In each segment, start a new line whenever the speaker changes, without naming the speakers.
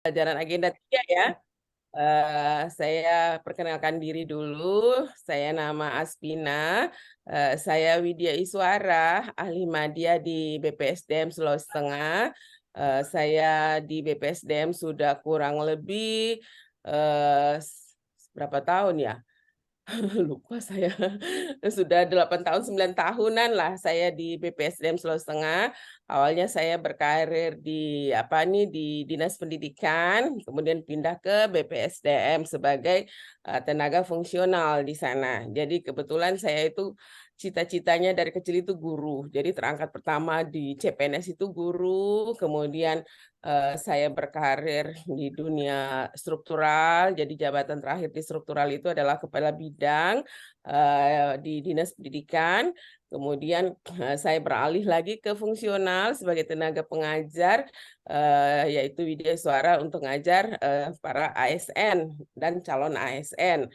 Pelajaran agenda 3 ya. Saya perkenalkan diri dulu. Saya nama Aspina. Saya Widya Iswara, ahli media di BPSDM Sulawesi Tengah. Saya di BPSDM sudah kurang lebih berapa tahun ya? Lupa saya. Sudah 8 tahun, 9 tahunan lah saya di BPSDM Sulawesi Tengah. Awalnya saya berkarir di apa nih di Dinas Pendidikan, kemudian pindah ke BPSDM sebagai tenaga fungsional di sana. Jadi kebetulan saya itu cita-citanya dari kecil itu guru. Jadi terangkat pertama di CPNS itu guru, kemudian saya berkarir di dunia struktural, jadi jabatan terakhir di struktural itu adalah kepala bidang di Dinas Pendidikan. Kemudian saya beralih lagi ke fungsional sebagai tenaga pengajar, yaitu Widya Suara untuk ngajar para ASN dan calon ASN.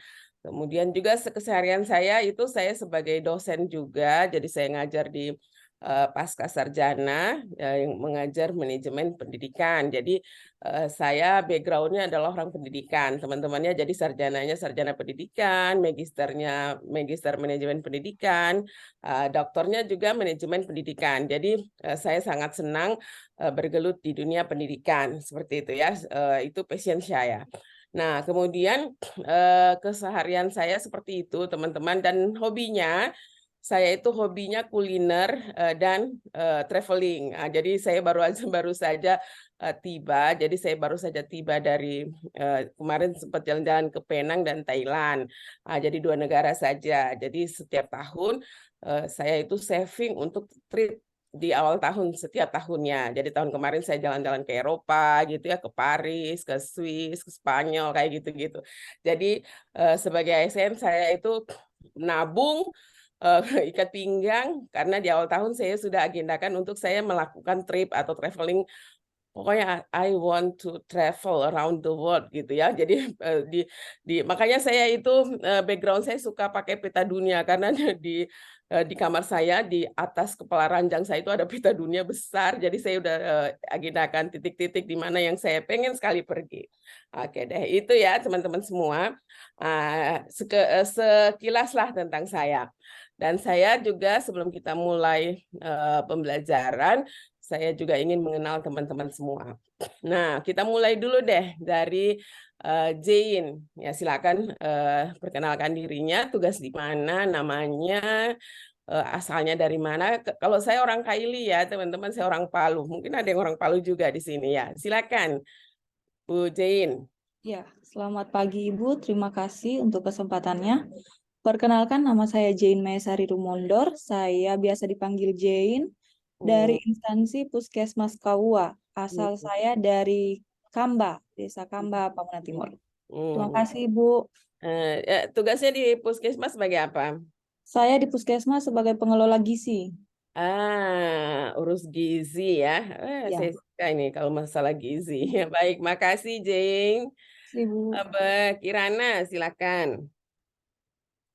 Kemudian juga keseharian saya itu saya sebagai dosen juga, jadi saya ngajar di pasca sarjana yang mengajar manajemen pendidikan. Jadi saya backgroundnya adalah orang pendidikan, teman-temannya jadi sarjananya sarjana pendidikan, magisternya magister manajemen pendidikan, doktornya juga manajemen pendidikan. Jadi saya sangat senang bergelut di dunia pendidikan seperti itu ya. Itu passion saya. Nah, kemudian keseharian saya seperti itu, teman-teman, dan hobinya saya itu hobinya kuliner dan traveling. Jadi saya baru saja tiba. Jadi saya baru saja tiba dari kemarin sempat jalan-jalan ke Penang dan Thailand. Jadi 2 negara saja. Jadi setiap tahun saya itu saving untuk trip di awal tahun setiap tahunnya. Jadi tahun kemarin saya jalan-jalan ke Eropa gitu ya, ke Paris, ke Swiss, ke Spanyol kayak gitu-gitu. Jadi sebagai ASN saya itu nabung ikat pinggang karena di awal tahun saya sudah agendakan untuk saya melakukan trip atau traveling. Pokoknya I want to travel around the world gitu ya. Jadi makanya saya itu background saya suka pakai peta dunia karena di kamar saya di atas kepala ranjang saya itu ada peta dunia besar. Jadi saya udah agendakan titik-titik di mana yang saya pengen sekali pergi. Oke deh, itu ya teman-teman semua. Sekilas lah tentang saya. Dan saya juga sebelum kita mulai pembelajaran, saya juga ingin mengenal teman-teman semua. Nah, kita mulai dulu deh dari Jane. Ya, silakan perkenalkan dirinya, tugas di mana, namanya, asalnya dari mana. Kalau saya orang Kaili ya, teman-teman, saya orang Palu. Mungkin ada yang orang Palu juga di sini ya. Silakan, Bu Jane.
Ya, selamat pagi Ibu. Terima kasih untuk kesempatannya. Perkenalkan, nama saya Jane Maesari Rumondor. Saya biasa dipanggil Jane dari
Hmm,
instansi Puskesmas Kaua. Asal
hmm,
saya dari Kamba, Desa Kamba, Pamunan Timur. Terima
hmm.
kasih Ibu.
Tugasnya di Puskesmas sebagai apa?
Saya di Puskesmas sebagai pengelola gizi.
Urus gizi ya. Saya
Ya,
suka ini kalau masalah gizi. Baik, makasih Jeng.
Ibu.
Kirana, silakan.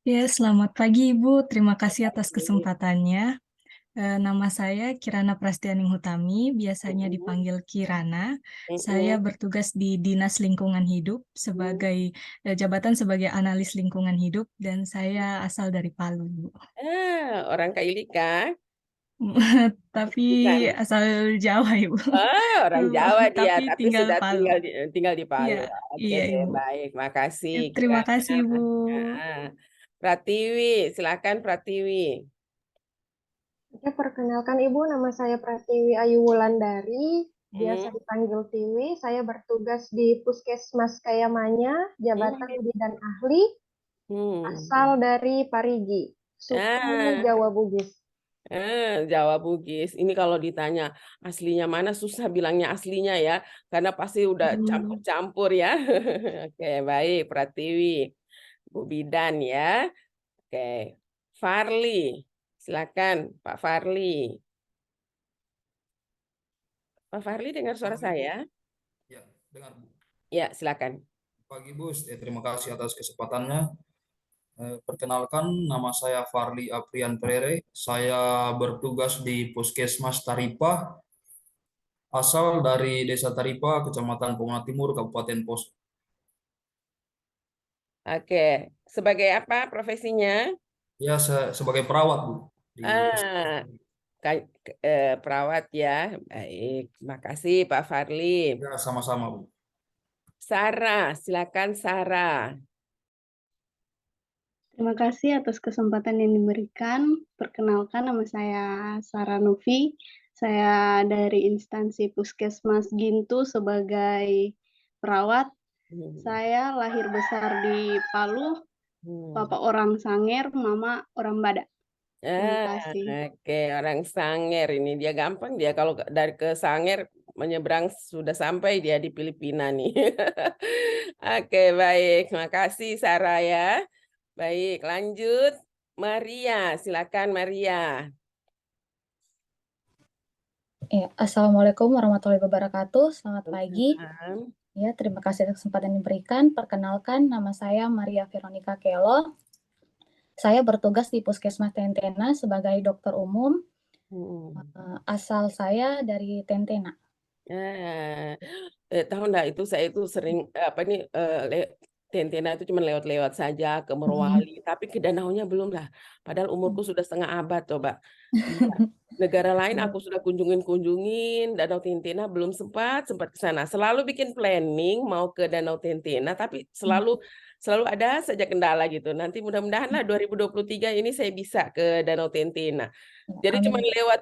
Ya, selamat pagi Ibu. Terima kasih atas kesempatannya. Nama saya Kirana Prastianing Hutami, biasanya dipanggil Kirana. Saya bertugas di Dinas Lingkungan Hidup sebagai jabatan sebagai analis lingkungan hidup dan saya asal dari Palu, Bu.
Orang Kailika?
Tapi
Bukan.
asal Jawa, Ibu.
Orang Jawa dia,
Tapi
tapi
tinggal
sudah
Palu.
tinggal di
Iya,
Palu. Oke
iya
deh,
Ibu.
baik. Makasih
Terima
Kirana.
kasih Ibu.
Ah, Pratiwi, silakan Pratiwi.
Oke, perkenalkan Ibu, nama saya Pratiwi Ayu Wulandari, biasa
Hmm,
dipanggil Tiwi. Saya bertugas di Puskesmas Kayamanya, jabatan
hmm,
bidan ahli,
hmm.
asal dari Parigi, suku
Ah,
Jawa Bugis.
Jawa Bugis. Ini kalau ditanya aslinya mana susah bilangnya aslinya ya, karena pasti udah campur-campur ya. Oke, baik, Pratiwi. Bu Bidan ya. Oke, Farli. Silakan, Pak Farli. Pak Farli dengar suara
Pagi Bu.
saya?
Ya, dengar Bu.
Ya, silakan.
Pagi Bu, terima kasih atas kesempatannya. Perkenalkan, nama saya Farli Aprian Prere. Saya bertugas di Puskesmas Taripah. asal dari Desa Taripa, Kecamatan Pomona Timur, Kabupaten Poso.
Oke, sebagai apa profesinya?
Ya, sebagai perawat, Bu. Di
Ah, perawat ya. Baik, makasih Pak Farli.
Ya, sama-sama, Bu.
Sarah, silakan Sarah.
Terima kasih atas kesempatan yang diberikan. Perkenalkan, nama saya Sarah Novi. Saya dari instansi Puskesmas Gintu sebagai perawat. Saya lahir besar di Palu, Papa orang Sanger, Mama orang Badak. Terima kasih.
Oke, orang Sanger ini dia gampang dia kalau dari ke Sanger menyeberang sudah sampai dia di Filipina nih. Oke, baik. Makasih Sarah ya. Baik, lanjut. Maria, silakan Maria.
Ya, Assalamualaikum warahmatullahi wabarakatuh. Selamat pagi.
Salam.
Ya, terima kasih atas kesempatan yang diberikan. Perkenalkan, nama saya Maria Veronica Kelo. Saya bertugas di Puskesmas Tentena sebagai dokter umum. Asal saya dari Tentena.
Tahu enggak itu saya itu sering Tentena itu cuma lewat-lewat saja ke Morowali, tapi ke danaunya belum lah. Padahal umurku sudah setengah abad coba. Iya. Negara lain aku sudah kunjungin Danau Tentena belum sempat ke sana. Selalu bikin planning mau ke Danau Tentena, tapi selalu ada saja kendala gitu. Nanti mudah-mudahan lah 2023 ini saya bisa ke Danau Tentena. Jadi cuma lewat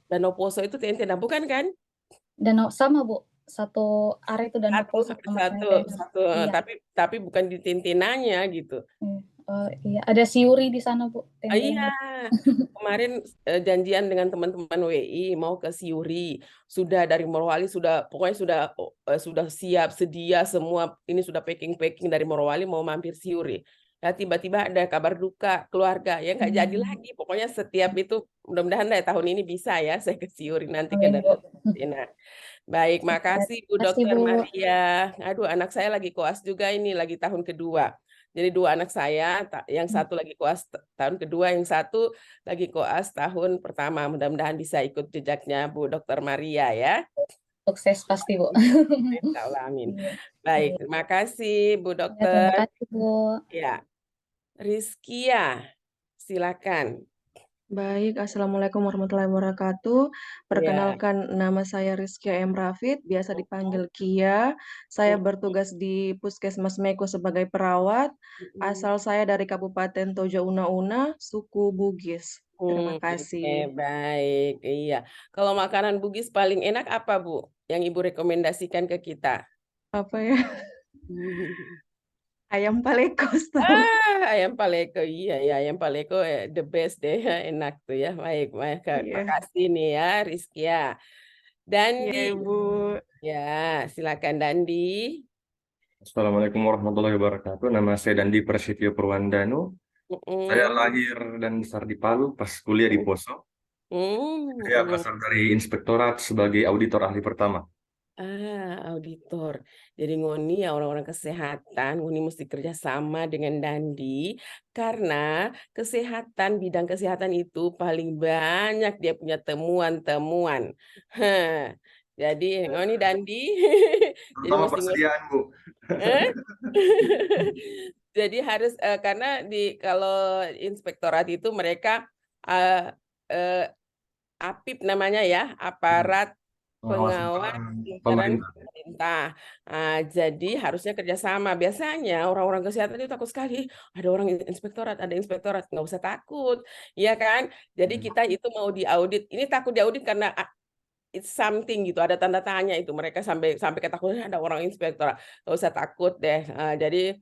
Danau Poso itu Tentena, bukan kan?
Danau sama, Bu. Satu area itu Danau Poso sama Tentena.
Satu,
Iya.
tapi bukan di Tentenanya gitu.
Iya, ada Siuri di sana, Bu.
Iya, kemarin janjian dengan teman-teman WI mau ke Siuri. Sudah dari Morowali pokoknya sudah siap sedia semua. Ini sudah packing dari Morowali mau mampir Siuri. Ya tiba-tiba ada kabar duka keluarga ya nggak jadi lagi. Pokoknya setiap itu mudah-mudahan tahun ini bisa ya saya ke Siuri nanti ke
Amin, Bu.
Danau Tentena. Baik, makasih Bu
Makasih,
Dokter
Bu.
Maria. Aduh, anak saya lagi koas juga ini, lagi tahun kedua. Jadi dua anak saya, yang satu lagi koas tahun kedua, yang satu lagi koas tahun pertama. Mudah-mudahan bisa ikut jejaknya Bu Dokter Maria ya.
Sukses pasti, Bu.
Amin.
Iya.
Baik, terima kasih Bu
Ya,
Dokter.
terima kasih, Bu.
Ya, Rizkia, silakan.
Baik, Assalamualaikum warahmatullahi wabarakatuh. Perkenalkan, nama saya Rizkia M. Rafid, biasa dipanggil Kia. Saya bertugas di Puskesmas Meko sebagai perawat. Asal saya dari Kabupaten Tojo Una-Una, suku Bugis. Terima kasih.
Oke, baik. Iya. Kalau makanan Bugis paling enak apa, Bu? Yang Ibu rekomendasikan ke kita?
Apa ya? Ayam paleko.
Ayam paleko, iya ya, ayam paleko the best deh, enak tuh ya. Baik, makasih nih ya, Rizkia. Dandi,
Iya, Ibu.
ya, silakan Dandi.
Assalamualaikum warahmatullahi wabarakatuh. Nama saya Dandi Prasetyo Purwandanu. Saya lahir dan besar di Palu, pas kuliah di Poso. Saya berasal dari inspektorat sebagai auditor ahli pertama.
Auditor. Jadi Ngoni ya orang-orang kesehatan, Ngoni mesti kerja sama dengan Dandi karena bidang kesehatan itu paling banyak dia punya temuan-temuan. Jadi Ngoni Dandi, jadi
Pertama
mesti
persediaan, Bu.
jadi harus karena kalau inspektorat itu mereka APIP namanya ya, aparat pengawas lingkaran pemerintah. Jadi harusnya kerjasama. Biasanya orang-orang kesehatan itu takut sekali. Ada orang inspektorat, ada inspektorat. Nggak usah takut, ya kan? Jadi kita itu mau diaudit. Ini takut diaudit karena it's something gitu. Ada tanda tanya itu. Mereka sampai ketakutan ada orang inspektorat. Nggak usah takut deh. Jadi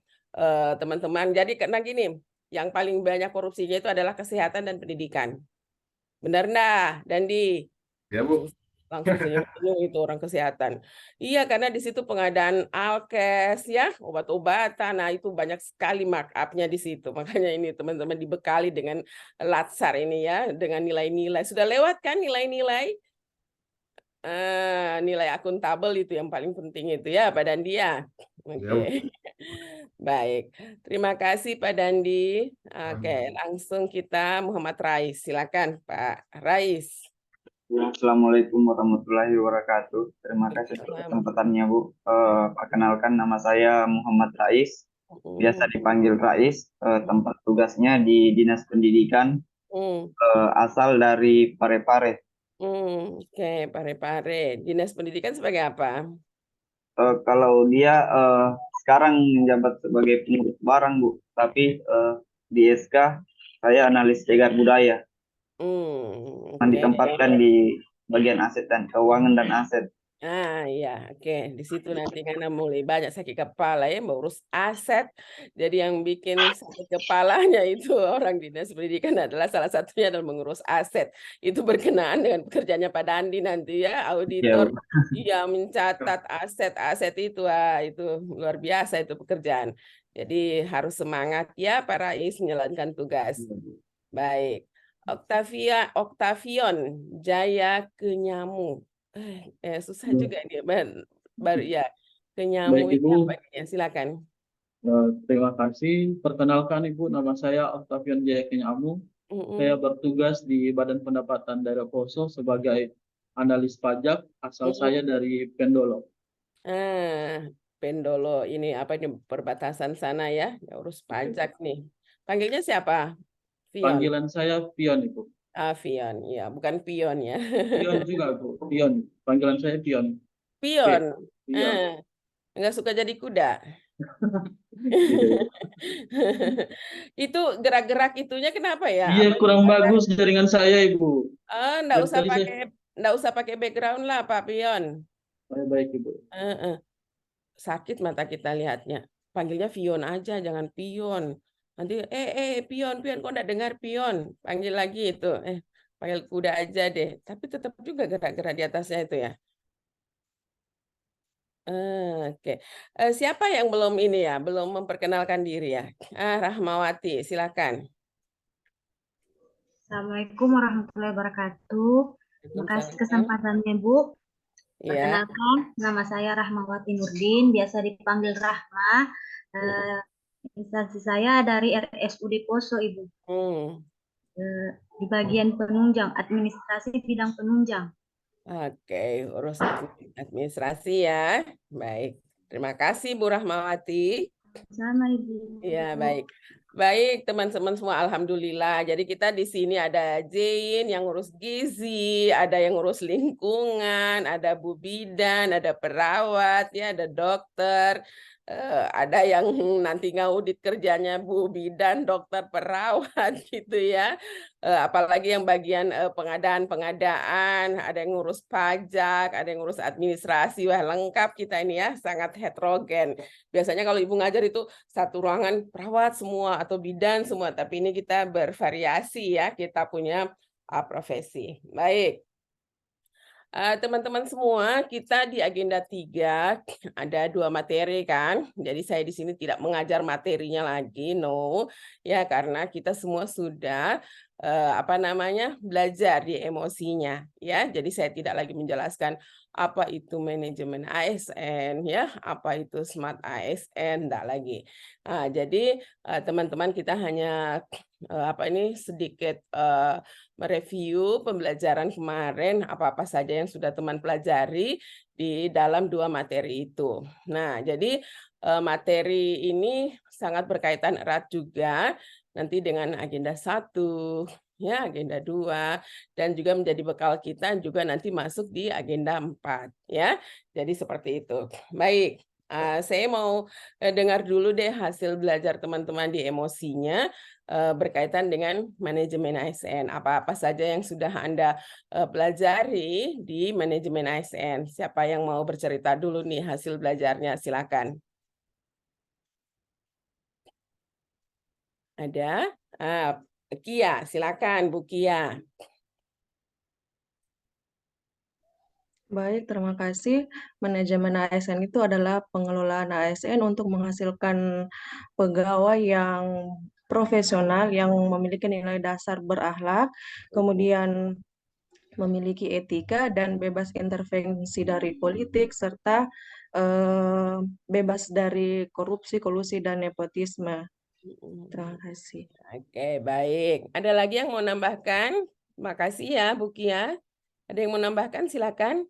teman-teman. Jadi karena gini, yang paling banyak korupsinya itu adalah kesehatan dan pendidikan. Benar enggak, Dandi?
Ya, Bu.
Langsung senyum-senyum itu orang kesehatan. Iya, karena di situ pengadaan alkes ya, obat-obatan. Nah, itu banyak sekali markup-nya di situ. Makanya ini teman-teman dibekali dengan latsar ini ya, dengan nilai-nilai. Sudah lewat kan nilai-nilai? Nilai akuntabel itu yang paling penting itu ya, Pak Dandi ya. Oke. Baik. Terima kasih Pak Dandi. Oke, langsung kita Muhammad Rais. Silakan Pak Rais.
Ya, Assalamualaikum warahmatullahi wabarakatuh. Terima kasih atas kesempatannya, Bu. Perkenalkan, nama saya Muhammad Rais, biasa dipanggil Rais. Tempat tugasnya di Dinas Pendidikan, asal dari Parepare.
Oke, Parepare. Dinas Pendidikan sebagai apa?
Kalau dia sekarang menjabat sebagai pengurus barang, Bu. Tapi di SK saya analis cegar budaya. Yang
Oke.
ditempatkan di bagian aset dan keuangan dan aset.
Iya, oke. Di situ nanti karena mulai banyak sakit kepala ya, mengurus aset. Jadi yang bikin sakit kepalanya itu orang dinas pendidikan adalah salah satunya adalah mengurus aset. Itu berkenaan dengan pekerjaannya Pak Dandi nanti ya, auditor. Iya, mencatat aset-aset itu, itu luar biasa itu pekerjaan. Jadi harus semangat ya Pak Rais menjalankan tugas. Baik. Octavion Jaya Kenyamu. Susah juga dia baru ya Kenyamu
Baik,
ini
Ibu.
apa ya, silakan.
Terima kasih. Perkenalkan Ibu, nama saya Octavian Jaya Kenyamu. Saya bertugas di Badan Pendapatan Daerah Poso sebagai analis pajak. Asal saya dari Pendolo.
Pendolo ini apa ini perbatasan sana ya, urus pajak nih. Panggilnya siapa? Pion.
Panggilan saya Pion, Ibu.
Pion, ya, bukan pion ya.
Pion juga, Bu. Pion. Panggilan saya Pion.
Pion.
Pion.
Enggak suka jadi kuda. Itu gerak-gerak itunya kenapa ya?
Iya, kurang bagus jaringan saya, Ibu.
Enggak usah pakai background lah, Pak Pion.
Baik, Ibu.
Sakit mata kita lihatnya. Panggilnya Pion aja, jangan Pion. Nanti Pion kok enggak dengar Pion? Panggil lagi itu. Panggil kuda aja deh. Tapi tetap juga gerak-gerak di atasnya itu ya. Oke. Siapa yang belum ini ya, belum memperkenalkan diri ya? Rahmawati, silakan.
Assalamualaikum warahmatullahi wabarakatuh. Terima kasih kesempatannya, Bu. Perkenalkan, nama saya Rahmawati Nurdin, biasa dipanggil Rahma. Instansi saya dari RSUD Poso, Ibu. Di bagian penunjang, administrasi bidang penunjang.
Oke, urus administrasi ya. Baik. Terima kasih Bu Rahmawati.
Sama Ibu.
Ya, baik. Baik, teman-teman semua, alhamdulillah. Jadi kita di sini ada Jane yang ngurus gizi, ada yang ngurus lingkungan, ada Bu Bidan, ada perawat, ya, ada dokter, ada yang nanti ngaudit kerjanya Bu Bidan, dokter, perawat gitu ya. Apalagi yang bagian pengadaan, ada yang ngurus pajak, ada yang ngurus administrasi, wah lengkap kita ini ya, sangat heterogen. Biasanya kalau Ibu ngajar itu satu ruangan perawat semua atau bidan semua, tapi ini kita bervariasi ya, kita punya profesi. Baik. Teman-teman semua, kita di agenda 3 ada 2 materi kan. Jadi saya di sini tidak mengajar materinya lagi, no. Ya, karena kita semua sudah belajar di emosinya ya. Jadi saya tidak lagi menjelaskan apa itu manajemen ASN ya, apa itu smart ASN, enggak lagi. Jadi teman-teman kita hanya sedikit mereview pembelajaran kemarin, apa-apa saja yang sudah teman pelajari di dalam 2 materi itu. Nah, jadi materi ini sangat berkaitan erat juga nanti dengan agenda 1, ya, agenda 2, dan juga menjadi bekal kita juga nanti masuk di agenda 4, ya. Jadi seperti itu. Baik, saya mau dengar dulu deh hasil belajar teman-teman di emosinya berkaitan dengan manajemen ASN. Apa-apa saja yang sudah Anda pelajari di manajemen ASN. Siapa yang mau bercerita dulu nih hasil belajarnya? Silakan. Ada? Kia, silakan Bu Kia.
Baik, terima kasih. Manajemen ASN itu adalah pengelolaan ASN untuk menghasilkan pegawai yang profesional, yang memiliki nilai dasar berakhlak, kemudian memiliki etika dan bebas intervensi dari politik, serta bebas dari korupsi, kolusi, dan nepotisme. Terima kasih.
Oke, baik. Ada lagi yang mau nambahkan? Terima kasih ya, Bu Kia. Ada yang mau nambahkan? Silakan.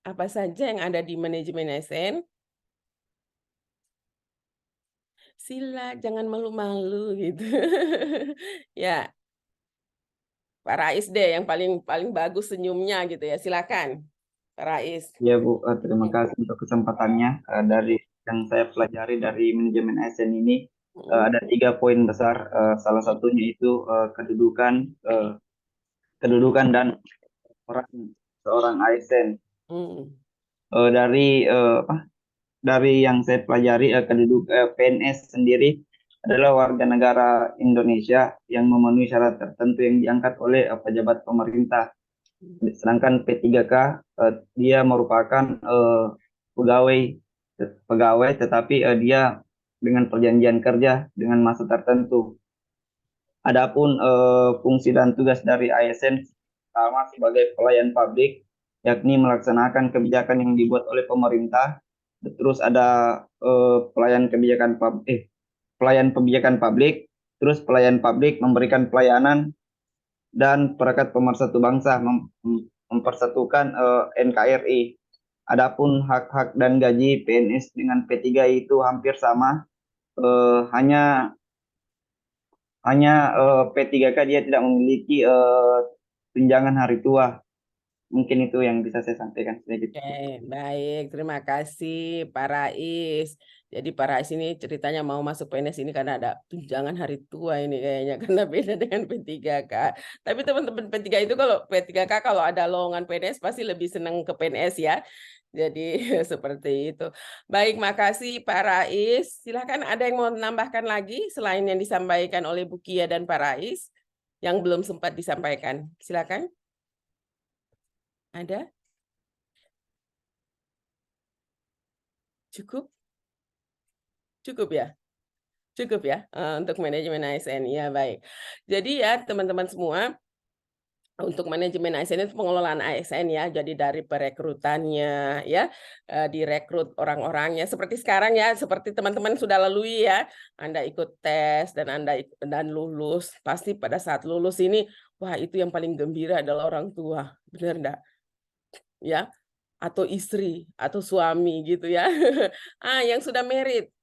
Apa saja yang ada di manajemen ASN? Sila, jangan malu-malu gitu. Ya, Pak Rais deh yang paling bagus senyumnya gitu ya. Silakan, Pak Rais.
Ya Bu, terima kasih untuk kesempatannya. Dari yang saya pelajari dari manajemen ASN ini ada 3 poin besar. Salah satunya itu kedudukan dan seorang ASN. Dari yang saya pelajari, PNS sendiri adalah warga negara Indonesia yang memenuhi syarat tertentu yang diangkat oleh pejabat pemerintah. Sedangkan P3K dia merupakan pegawai tetapi dia dengan perjanjian kerja dengan masa tertentu. Adapun fungsi dan tugas dari ASN sama sebagai pelayan publik, yakni melaksanakan kebijakan yang dibuat oleh pemerintah. Terus ada pelayan kebijakan publik, terus pelayan publik memberikan pelayanan, dan perangkat pemersatu bangsa mempersatukan NKRI. Adapun hak-hak dan gaji PNS dengan P3 itu hampir sama, hanya P3K dia tidak memiliki tunjangan hari tua. Mungkin itu yang bisa saya sampaikan sedikit.
Oke, baik. Terima kasih Pak Rais. Jadi Pak Rais ini ceritanya mau masuk PNS ini karena ada tunjangan hari tua ini kayaknya. Karena beda dengan P3K. Tapi teman-teman P3 itu P3K kalau ada lowongan PNS pasti lebih senang ke PNS ya. Jadi seperti itu. Baik, makasih Pak Rais. Silahkan ada yang mau menambahkan lagi selain yang disampaikan oleh Bu Kia dan Pak Rais yang belum sempat disampaikan. Silakan. Ada? Cukup? Cukup ya? Cukup ya untuk manajemen ASN. Ya, baik. Jadi ya teman-teman semua, untuk manajemen ASN itu pengelolaan ASN ya, jadi dari perekrutannya ya, direkrut orang-orangnya seperti sekarang ya, seperti teman-teman sudah lalui ya, Anda ikut tes dan lulus, pasti pada saat lulus ini, wah itu yang paling gembira adalah orang tua, benar enggak? Ya, atau istri atau suami gitu ya. Yang sudah married.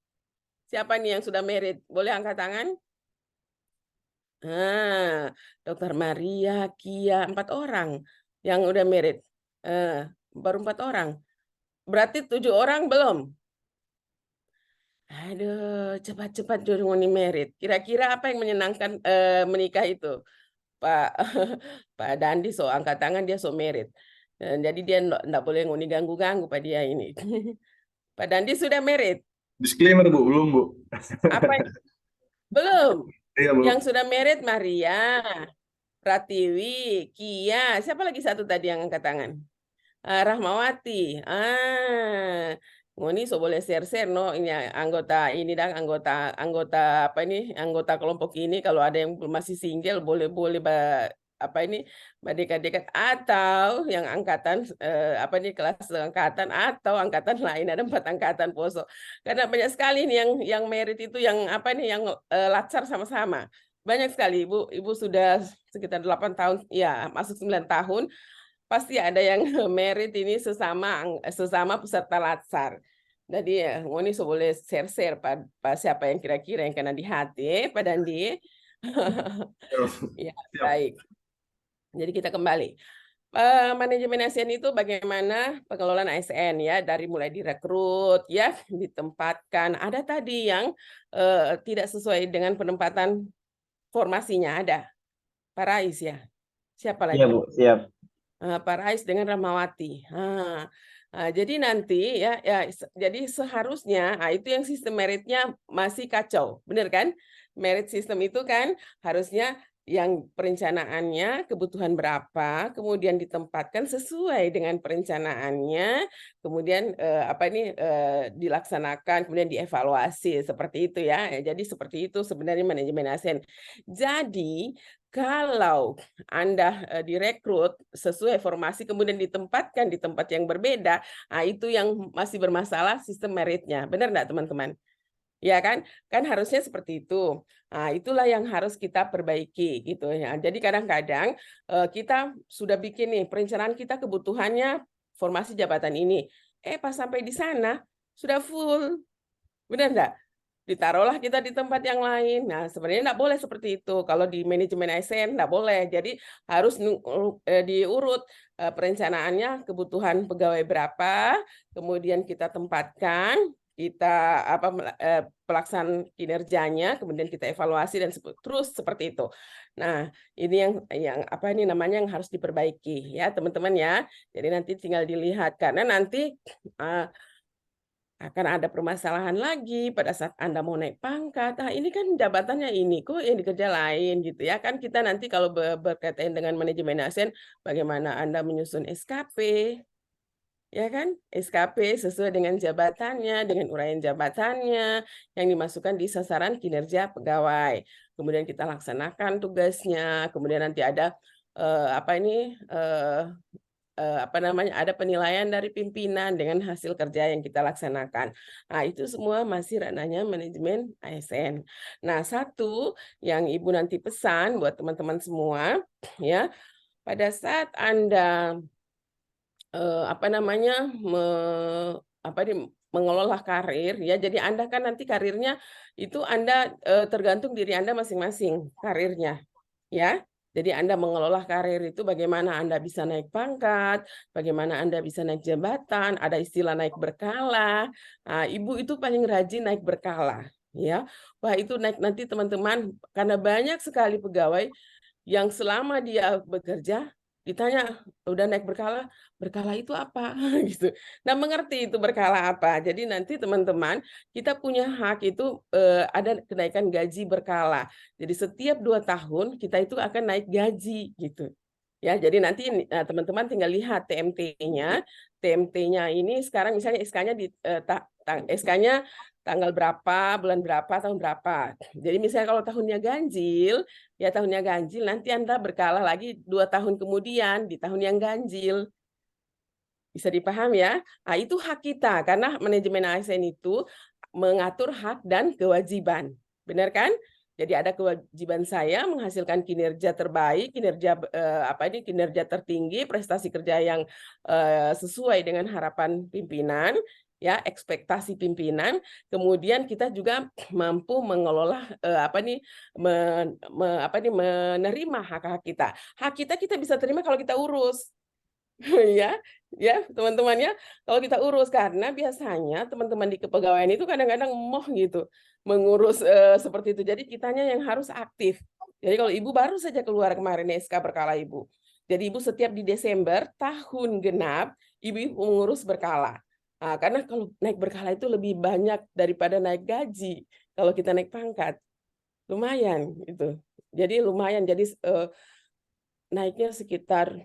Siapa nih yang sudah married? Boleh angkat tangan? Dokter Maria, Kia, 4 orang yang udah married. Baru 4 orang. Berarti 7 orang belum? Aduh, cepat-cepat Joni married. Kira-kira apa yang menyenangkan menikah itu? Pak Dandi so angkat tangan, dia so married. Jadi dia enggak boleh ngoni ganggu-ganggu Pak dia ini. Pak Dandi sudah married?
Disclaimer Bu, belum Bu.
Apa? Belum.
Iya, Bu.
Yang sudah married Maria, Pratiwi, Kia, siapa lagi satu tadi yang angkat tangan? Rahmawati. Ngoni so boleh share-share no ini anggota kelompok ini kalau ada yang masih single boleh dekat-dekat atau yang angkatan kelas angkatan atau angkatan lain, ada 4 angkatan Poso. Karena banyak sekali nih yang merit itu yang latsar sama-sama. Banyak sekali Ibu sudah sekitar 8 tahun ya, masuk 9 tahun. Pasti ada yang merit ini sesama peserta latsar. Jadi ya, ngoni so boleh share-share siapa yang kira-kira yang kena di hati, Pak Dandi. Ya, baik. Jadi kita kembali. Manajemen ASN itu bagaimana pengelolaan ASN ya, dari mulai direkrut ya, ditempatkan. Ada tadi yang tidak sesuai dengan penempatan formasinya, ada. Pak Rais ya. Siapa lagi?
Iya Bu, siap.
Pak Rais dengan Rahmawati. Jadi nanti ya jadi seharusnya itu yang sistem meritnya masih kacau, benar kan? Merit sistem itu kan harusnya yang perencanaannya kebutuhan berapa, kemudian ditempatkan sesuai dengan perencanaannya, kemudian dilaksanakan, kemudian dievaluasi seperti itu ya. Jadi seperti itu sebenarnya manajemen ASN. Jadi kalau Anda direkrut sesuai formasi kemudian ditempatkan di tempat yang berbeda, itu yang masih bermasalah sistem meritnya. Benar enggak teman-teman? Ya kan? Kan harusnya seperti itu. Nah, itulah yang harus kita perbaiki gitu ya. Jadi kadang-kadang kita sudah bikin nih perencanaan kita kebutuhannya formasi jabatan ini. Pas sampai di sana sudah full. Benar nggak? Ditaruhlah kita di tempat yang lain. Nah, sebenarnya nggak boleh seperti itu. Kalau di manajemen ASN nggak boleh. Jadi harus diurut perencanaannya kebutuhan pegawai berapa, kemudian kita tempatkan, kita pelaksanaan kinerjanya, kemudian kita evaluasi dan terus seperti itu. Nah, ini yang apa ini namanya yang harus diperbaiki ya teman-teman ya. Jadi nanti tinggal dilihat karena nanti akan ada permasalahan lagi pada saat Anda mau naik pangkat. Nah, ini kan jabatannya ini kok yang dikerja lain gitu ya. Kan kita nanti kalau berkaitan dengan manajemen ASN, bagaimana Anda menyusun SKP, ya kan? SKP sesuai dengan jabatannya, dengan uraian jabatannya yang dimasukkan di sasaran kinerja pegawai. Kemudian kita laksanakan tugasnya, kemudian nanti ada ada penilaian dari pimpinan dengan hasil kerja yang kita laksanakan. Nah, itu semua masih ranahnya manajemen ASN. Nah, satu yang Ibu nanti pesan buat teman-teman semua, ya, pada saat Anda mengelola karir, ya, jadi Anda kan nanti karirnya itu Anda tergantung diri Anda masing-masing karirnya, ya. Jadi Anda mengelola karir itu bagaimana Anda bisa naik pangkat, bagaimana Anda bisa naik jabatan, ada istilah naik berkala. Nah, Ibu itu paling rajin naik berkala, ya. Wah, itu naik nanti teman-teman karena banyak sekali pegawai yang selama dia bekerja ditanya udah naik berkala, berkala itu apa gitu. Nah, mengerti itu berkala apa. Jadi nanti teman-teman kita punya hak itu ada kenaikan gaji berkala. Jadi setiap 2 tahun kita itu akan naik gaji gitu. Ya, jadi nanti teman-teman tinggal lihat TMT-nya. TMT-nya ini sekarang misalnya SK-nya SK-nya tanggal berapa, bulan berapa, tahun berapa. Jadi misalnya kalau tahunnya ganjil, ya tahunnya ganjil, nanti Anda berkala lagi 2 tahun kemudian di tahun yang ganjil. Bisa dipahami ya? Nah, itu hak kita, karena manajemen ASN itu mengatur hak dan kewajiban. Benar kan? Jadi ada kewajiban saya menghasilkan kinerja terbaik, kinerja tertinggi, prestasi kerja yang sesuai dengan harapan pimpinan, ya, ekspektasi pimpinan. Kemudian kita juga mampu mengelola menerima hak-hak kita. Hak kita bisa terima kalau kita urus. ya teman-teman ya, kalau kita urus, karena biasanya teman-teman di kepegawaian itu kadang-kadang moh gitu mengurus seperti itu. Jadi kitanya yang harus aktif. Jadi kalau Ibu baru saja keluar kemarin SK berkala Ibu. Jadi Ibu setiap di Desember tahun genap Ibu mengurus berkala. Nah, karena kalau naik berkala itu lebih banyak daripada naik gaji. Kalau kita naik pangkat lumayan itu. Jadi lumayan. Jadi naiknya sekitar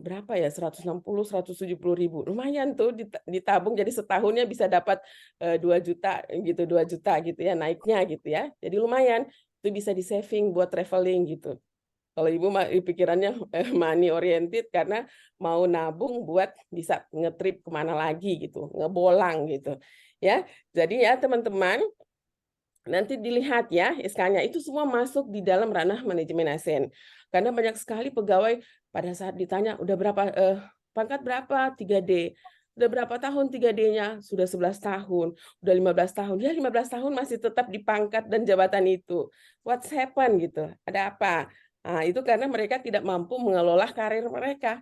berapa ya, 160-170 ribu, lumayan tuh ditabung, jadi setahunnya bisa dapat 2 juta gitu, 2 juta gitu ya naiknya gitu ya, jadi lumayan itu bisa di saving buat traveling gitu. Kalau Ibu pikirannya money oriented karena mau nabung buat bisa ngetrip kemana lagi gitu, ngebolang gitu ya. Jadi ya teman-teman, nanti dilihat ya SK-nya itu semua masuk di dalam ranah manajemen ASN. Karena banyak sekali pegawai pada saat ditanya udah berapa pangkat berapa 3D. Udah berapa tahun 3D-nya? Sudah 11 tahun, udah 15 tahun. Ya 15 tahun masih tetap di pangkat dan jabatan itu. What's happen gitu? Ada apa? Nah, itu karena mereka tidak mampu mengelola karir mereka.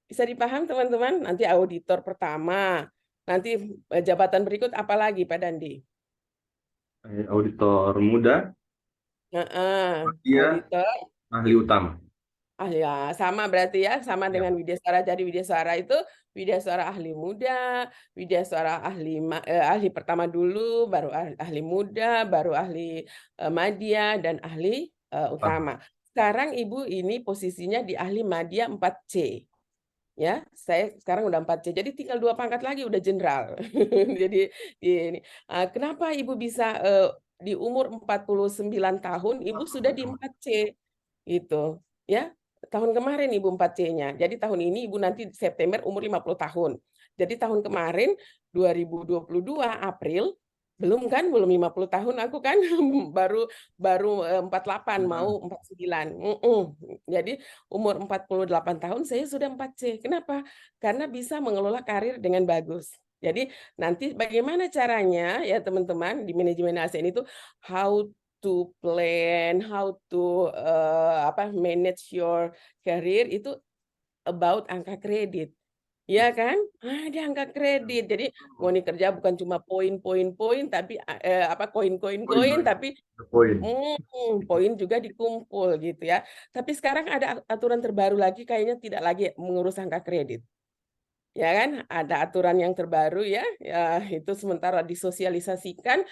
Bisa dipaham teman-teman? Nanti auditor pertama. Nanti jabatan berikut apa lagi Pak Dandi?
Auditor muda,
auditor
ahli utama.
Ya, sama berarti ya, sama dengan Widyaswara. Jadi Widyaswara itu Widyaswara ahli muda, Widyaswara ahli pertama dulu, baru ahli muda, baru ahli madya, dan ahli utama. Sekarang Ibu ini posisinya di ahli madya 4C. Ya, saya sekarang udah 4C. Jadi tinggal 2 pangkat lagi udah jenderal. Jadi ini. Kenapa Ibu bisa di umur 49 tahun Ibu sudah di 4C gitu, ya. Tahun kemarin Ibu 4C-nya. Jadi tahun ini Ibu nanti September umur 50 tahun. Jadi tahun kemarin 2022 April Belum kan, belum 50 tahun aku kan, baru baru 48 mau 49. Jadi umur 48 tahun saya sudah 4C. Kenapa? Karena bisa mengelola karir dengan bagus. Jadi nanti bagaimana caranya ya teman-teman di manajemen ASN itu how to plan, how to manage your career itu about angka kredit. Ya kan? Ada angka kredit. Jadi mau nih kerja bukan cuma poin-poin-poin tapi koin-koin-koin tapi
Poin.
poin juga dikumpul gitu ya. Tapi sekarang ada aturan terbaru lagi kayaknya tidak lagi mengurus angka kredit. Ya kan? Ada aturan yang terbaru ya. Ya itu sementara disosialisasikan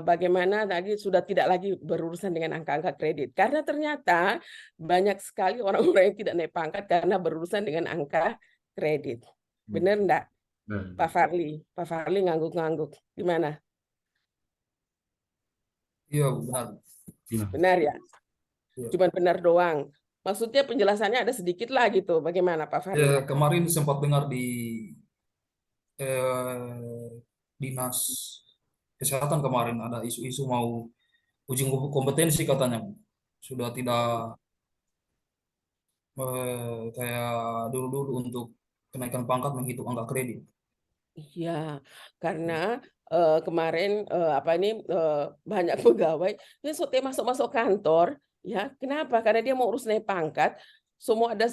bagaimana tadi sudah tidak lagi berurusan dengan angka-angka kredit. Karena ternyata banyak sekali orang-orang yang tidak naik pangkat karena berurusan dengan angka kredit. Bener enggak, Pak Farli? Pak Farli ngangguk-ngangguk. Gimana?
Iya, benar.
Benar ya?
Iya.
Cuman benar doang. Maksudnya penjelasannya ada sedikit lah gitu. Bagaimana Pak Farli?
Ya, kemarin sempat dengar di Dinas Kesehatan kemarin ada isu-isu mau uji kompetensi katanya, Bu. Sudah tidak kayak dulu-dulu untuk kenaikan pangkat menghitung angka kredit.
Iya, karena kemarin banyak pegawai yang masuk kantor, ya kenapa? Karena dia mau urus naik pangkat, semua ada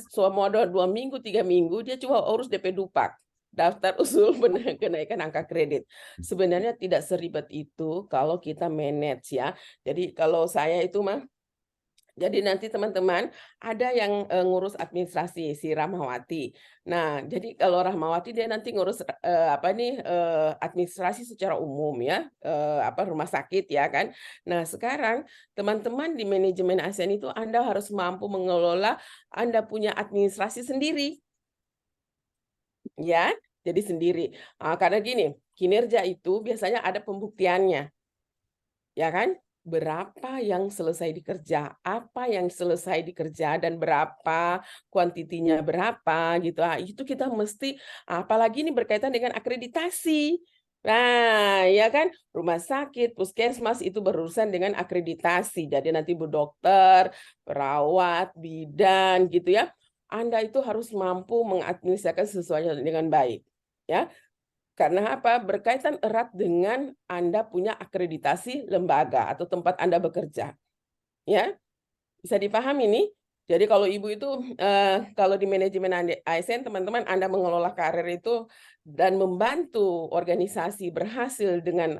2 minggu, 3 minggu dia cuma urus DP Dupak, daftar usul kenaikan angka kredit. Sebenarnya tidak seribet itu kalau kita manage ya. Jadi kalau saya itu mah. Jadi nanti teman-teman ada yang ngurus administrasi si Rahmawati. Nah, jadi kalau Rahmawati dia nanti ngurus administrasi secara umum ya, rumah sakit ya kan. Nah, sekarang teman-teman di manajemen ASN itu Anda harus mampu mengelola, Anda punya administrasi sendiri. Ya, jadi sendiri. Karena gini, kinerja itu biasanya ada pembuktiannya. Ya kan? Berapa yang selesai dikerja, apa yang selesai dikerja dan berapa, kuantitinya berapa gitu. Itu kita mesti, apalagi ini berkaitan dengan akreditasi. Nah, ya kan, rumah sakit, puskesmas itu berurusan dengan akreditasi. Jadi nanti Bu dokter, perawat, bidan gitu ya. Anda itu harus mampu mengadministrasikan sesuai dengan baik. Ya. Karena apa? Berkaitan erat dengan Anda punya akreditasi lembaga atau tempat Anda bekerja. Ya, bisa dipahami nih? Jadi kalau Ibu itu, kalau di manajemen ASN, teman-teman Anda mengelola karir itu dan membantu organisasi berhasil dengan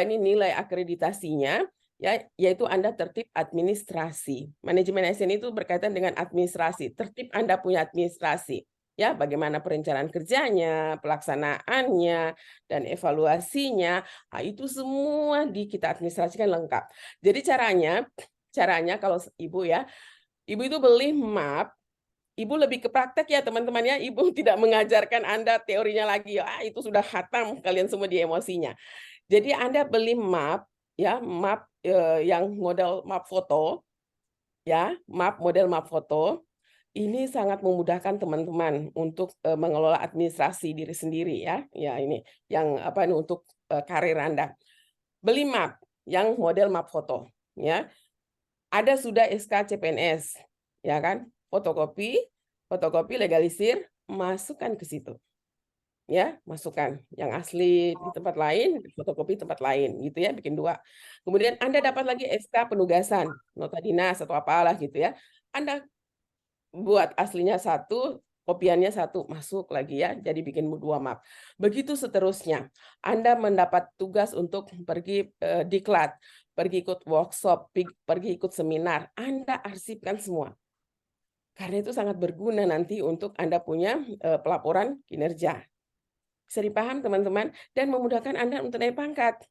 nilai akreditasinya, ya, yaitu Anda tertib administrasi. Manajemen ASN itu berkaitan dengan administrasi, tertib Anda punya administrasi. Ya, bagaimana perencanaan kerjanya, pelaksanaannya, dan evaluasinya, itu semua kita administrasikan lengkap. Jadi caranya kalau Ibu ya, Ibu itu beli map, Ibu lebih ke praktek ya teman-teman ya, Ibu tidak mengajarkan Anda teorinya lagi, itu sudah khatam kalian semua di emosinya. Jadi Anda beli map, ya map yang model map foto, ya model map foto. Ini sangat memudahkan teman-teman untuk mengelola administrasi diri sendiri ya. Ya ini yang untuk karir Anda. Beli map yang model map foto ya. Ada sudah SK CPNS ya kan? Fotokopi legalisir, masukkan ke situ. Ya, masukkan yang asli di tempat lain, fotokopi tempat lain gitu ya, bikin 2. Kemudian Anda dapat lagi SK penugasan, nota dinas atau apalah gitu ya. Anda buat aslinya 1, kopiannya 1, masuk lagi ya, jadi bikin 2 map. Begitu seterusnya. Anda mendapat tugas untuk pergi diklat, pergi ikut workshop, pergi ikut seminar, Anda arsipkan semua. Karena itu sangat berguna nanti untuk Anda punya pelaporan kinerja. Bisa dipaham teman-teman? Dan memudahkan Anda untuk naik pangkat.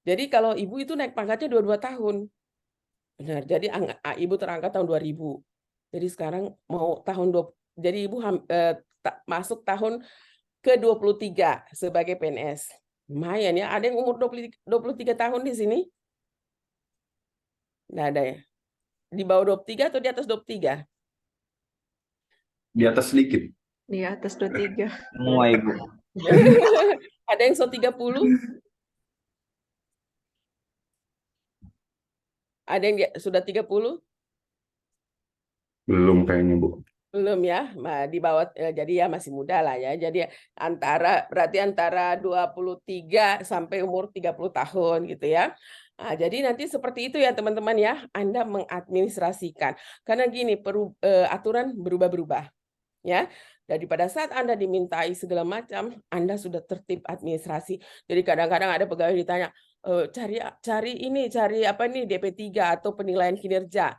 Jadi kalau Ibu itu naik pangkatnya 22 tahun. Benar, jadi Ibu terangkat tahun 2000. Jadi sekarang mau jadi Ibu masuk tahun ke-23 sebagai PNS. Lumayan ya, ada yang umur 23 tahun di sini? Nggak ada ya? Di bawah 23 atau di atas 23?
Di atas sedikit.
Di atas 23.
Semua Ibu.
Ada yang 30? Ada yang sudah 30?
Belum kayaknya, Bu.
Belum ya, di bawah, jadi ya masih muda lah ya. Jadi berarti antara 23 sampai umur 30 tahun gitu ya. Nah, jadi nanti seperti itu ya teman-teman ya, Anda mengadministrasikan. Karena gini, aturan berubah-berubah ya. Jadi pada saat Anda dimintai segala macam, Anda sudah tertib administrasi. Jadi kadang-kadang ada pegawai ditanya, cari apa nih DP3 atau penilaian kinerja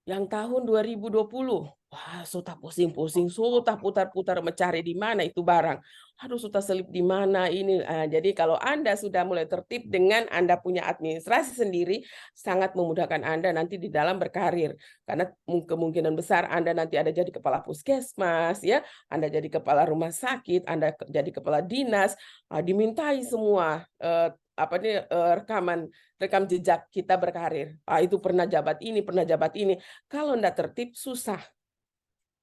yang tahun 2020. Wah, sudah pusing-pusing, sudah putar-putar mencari di mana itu barang. Aduh, sudah selip di mana ini. Jadi kalau Anda sudah mulai tertib dengan Anda punya administrasi sendiri, sangat memudahkan Anda nanti di dalam berkarir. Karena kemungkinan besar Anda nanti ada jadi kepala puskesmas, ya, Anda jadi kepala rumah sakit, Anda jadi kepala dinas, dimintai semua rekam jejak kita berkarir. Itu pernah jabat ini. Kalau Anda tertib, susah.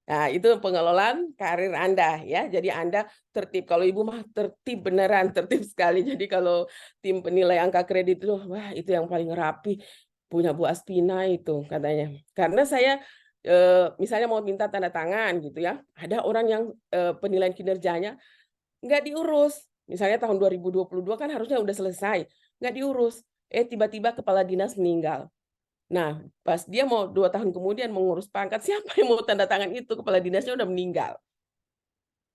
Nah, itu pengelolaan karir Anda ya. Jadi Anda tertib. Kalau Ibu mah tertib beneran, tertib sekali. Jadi kalau tim penilai angka kredit itu, wah itu yang paling rapi. Punya Bu Aspina itu katanya. Karena saya misalnya mau minta tanda tangan gitu ya. Ada orang yang penilaian kinerjanya nggak diurus. Misalnya tahun 2022 kan harusnya udah selesai. Nggak diurus. Tiba-tiba kepala dinas meninggal. Nah, pas dia mau 2 tahun kemudian mengurus pangkat, siapa yang mau tanda tangan itu? Kepala dinasnya udah meninggal.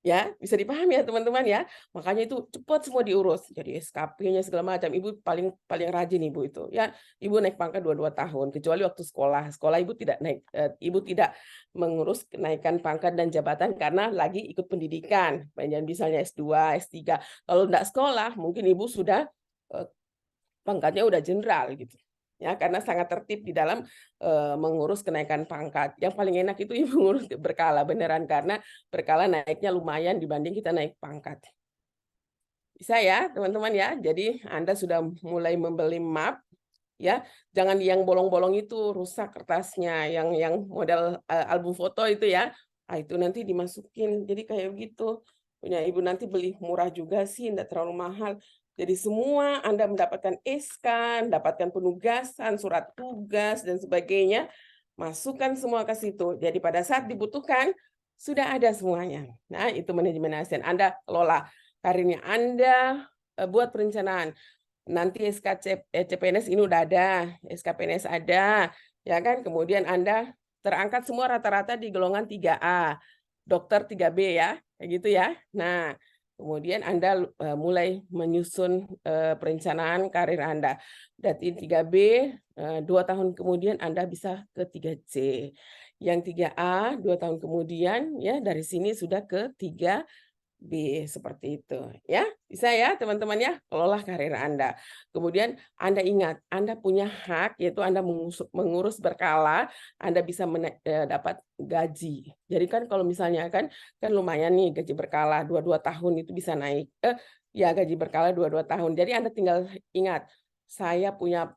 Ya, bisa dipahami ya teman-teman ya. Makanya itu cepat semua diurus. Jadi SKP-nya segala macam. Ibu paling rajin Ibu itu. Ya, Ibu naik pangkat 22 tahun. Kecuali waktu sekolah. Sekolah Ibu tidak naik. Ibu tidak mengurus kenaikan pangkat dan jabatan karena lagi ikut pendidikan. Misalnya S2, S3. Kalau tidak sekolah, mungkin Ibu sudah pangkatnya udah jenderal gitu. Ya, karena sangat tertib di dalam mengurus kenaikan pangkat. Yang paling enak itu Ibu ngurus berkala beneran, karena berkala naiknya lumayan dibanding kita naik pangkat. Bisa ya teman-teman ya. Jadi Anda sudah mulai membeli map ya. Jangan yang bolong-bolong itu, rusak kertasnya, yang model album foto itu ya. Itu nanti dimasukin. Jadi kayak gitu. Punya Ibu nanti beli murah juga sih, enggak terlalu mahal. Jadi semua Anda mendapatkan SK, mendapatkan penugasan, surat tugas, dan sebagainya, masukkan semua ke situ. Jadi pada saat dibutuhkan, sudah ada semuanya. Nah, itu manajemen ASN. Anda kelola karirnya Anda, buat perencanaan. Nanti SK CPNS ini udah ada, SK PNS ada, ya kan? Kemudian Anda terangkat semua rata-rata di golongan 3A, dokter 3B ya, kayak gitu ya. Nah, kemudian Anda mulai menyusun perencanaan karir Anda. Berarti 3B, 2 tahun kemudian Anda bisa ke 3C. Yang 3A, 2 tahun kemudian, ya dari sini sudah ke 3B, seperti itu. Ya, bisa ya teman-teman ya, kelola karir Anda. Kemudian Anda ingat, Anda punya hak, yaitu Anda mengurus berkala, Anda bisa dapat gaji. Jadi kan kalau misalnya kan lumayan nih gaji berkala 22 tahun itu bisa naik. Ya gaji berkala 22 tahun. Jadi Anda tinggal ingat, saya punya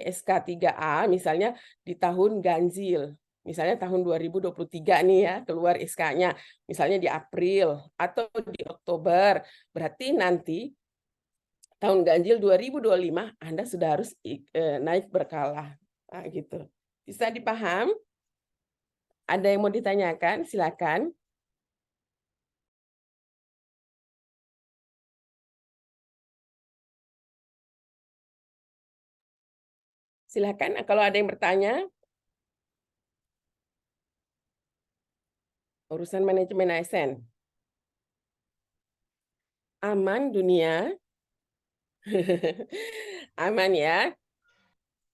SK 3A misalnya di tahun ganjil. Misalnya tahun 2023 nih ya, keluar SK-nya. Misalnya di April atau di Oktober. Berarti nanti tahun ganjil 2025 Anda sudah harus naik berkala. Nah, gitu. Bisa dipaham? Ada yang mau ditanyakan? Silakan. Silakan kalau ada yang bertanya. Urusan manajemen ASN. Aman dunia? Aman ya?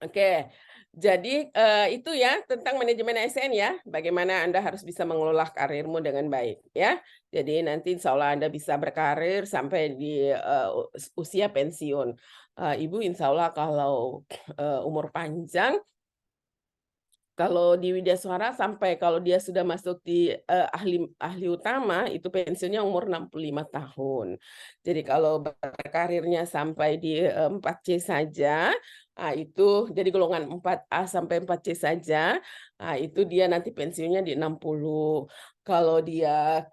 Oke. Jadi itu ya tentang manajemen ASN ya. Bagaimana Anda harus bisa mengelola karirmu dengan baik ya. Jadi nanti insya Allah Anda bisa berkarir sampai di usia pensiun. Ibu insya Allah kalau umur panjang, kalau di Widyaswara sampai kalau dia sudah masuk di ahli utama itu pensiunnya umur 65 tahun. Jadi kalau berkarirnya sampai di 4C saja, Nah, itu jadi golongan 4A sampai 4C saja. Nah, itu dia nanti pensiunnya di 60. Kalau dia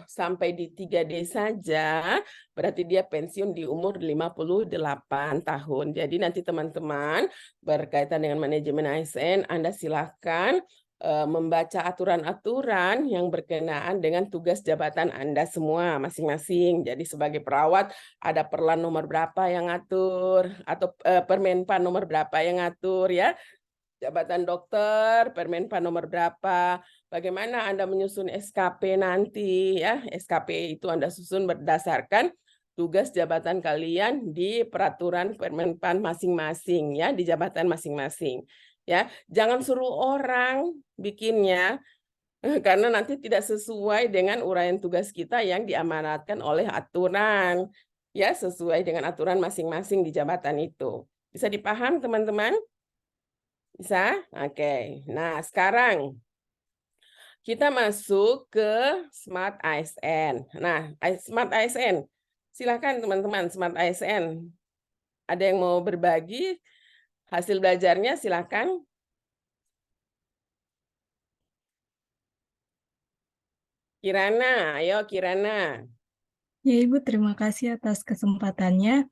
sampai di 3D saja, berarti dia pensiun di umur 58 tahun. Jadi nanti teman-teman berkaitan dengan manajemen ASN, Anda silakan membaca aturan-aturan yang berkenaan dengan tugas jabatan Anda semua masing-masing. Jadi sebagai perawat ada perlan nomor berapa yang ngatur atau Permenpan nomor berapa yang ngatur ya. Jabatan dokter, Permenpan nomor berapa. Bagaimana Anda menyusun SKP nanti ya. SKP itu Anda susun berdasarkan tugas jabatan kalian di peraturan Permenpan masing-masing ya, di jabatan masing-masing. Ya, jangan suruh orang bikinnya karena nanti tidak sesuai dengan uraian tugas kita yang diamanatkan oleh aturan. Ya, sesuai dengan aturan masing-masing di jabatan itu. Bisa dipaham, teman-teman? Bisa? Oke. Nah, sekarang kita masuk ke Smart ASN. Nah, Smart ASN. Silakan teman-teman, Smart ASN. Ada yang mau berbagi hasil belajarnya? Silakan. Kirana, ayo Kirana.
Ya Ibu, terima kasih atas kesempatannya.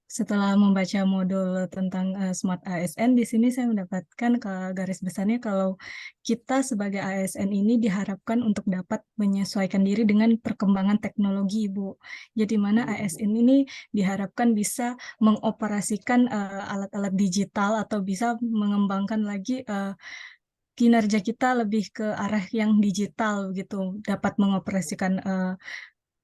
Setelah membaca modul tentang Smart ASN, di sini saya mendapatkan garis besarnya kalau kita sebagai ASN ini diharapkan untuk dapat menyesuaikan diri dengan perkembangan teknologi, Ibu. Jadi mana ASN ini diharapkan bisa mengoperasikan alat-alat digital atau bisa mengembangkan lagi kinerja kita lebih ke arah yang digital gitu, dapat mengoperasikan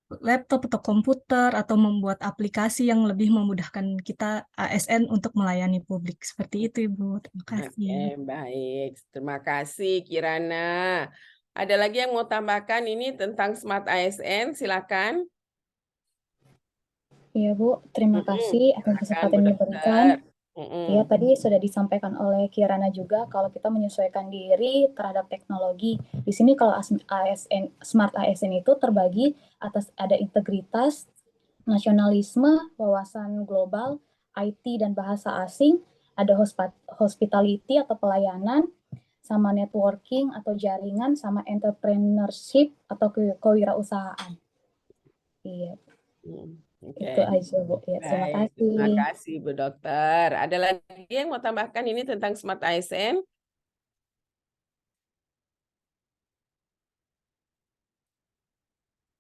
laptop atau komputer atau membuat aplikasi yang lebih memudahkan kita ASN untuk melayani publik. Seperti itu, Ibu. Terima kasih.
Oke, baik. Terima kasih, Kirana. Ada lagi yang mau tambahkan ini tentang Smart ASN? Silakan.
Iya, Bu. Terima kasih atas kesempatan yang diberikan. Ya, tadi sudah disampaikan oleh Kirana juga kalau kita menyesuaikan diri terhadap teknologi. Di sini kalau ASN, Smart ASN itu terbagi atas ada integritas, nasionalisme, wawasan global, IT dan bahasa asing, ada hospitality atau pelayanan, sama networking atau jaringan, sama entrepreneurship atau kewirausahaan. Iya. Itu aja, Bu. Ya, terima
Baik,
kasih.
terima kasih, Bu Dokter. Ada lagi yang mau tambahkan ini tentang Smart ASN?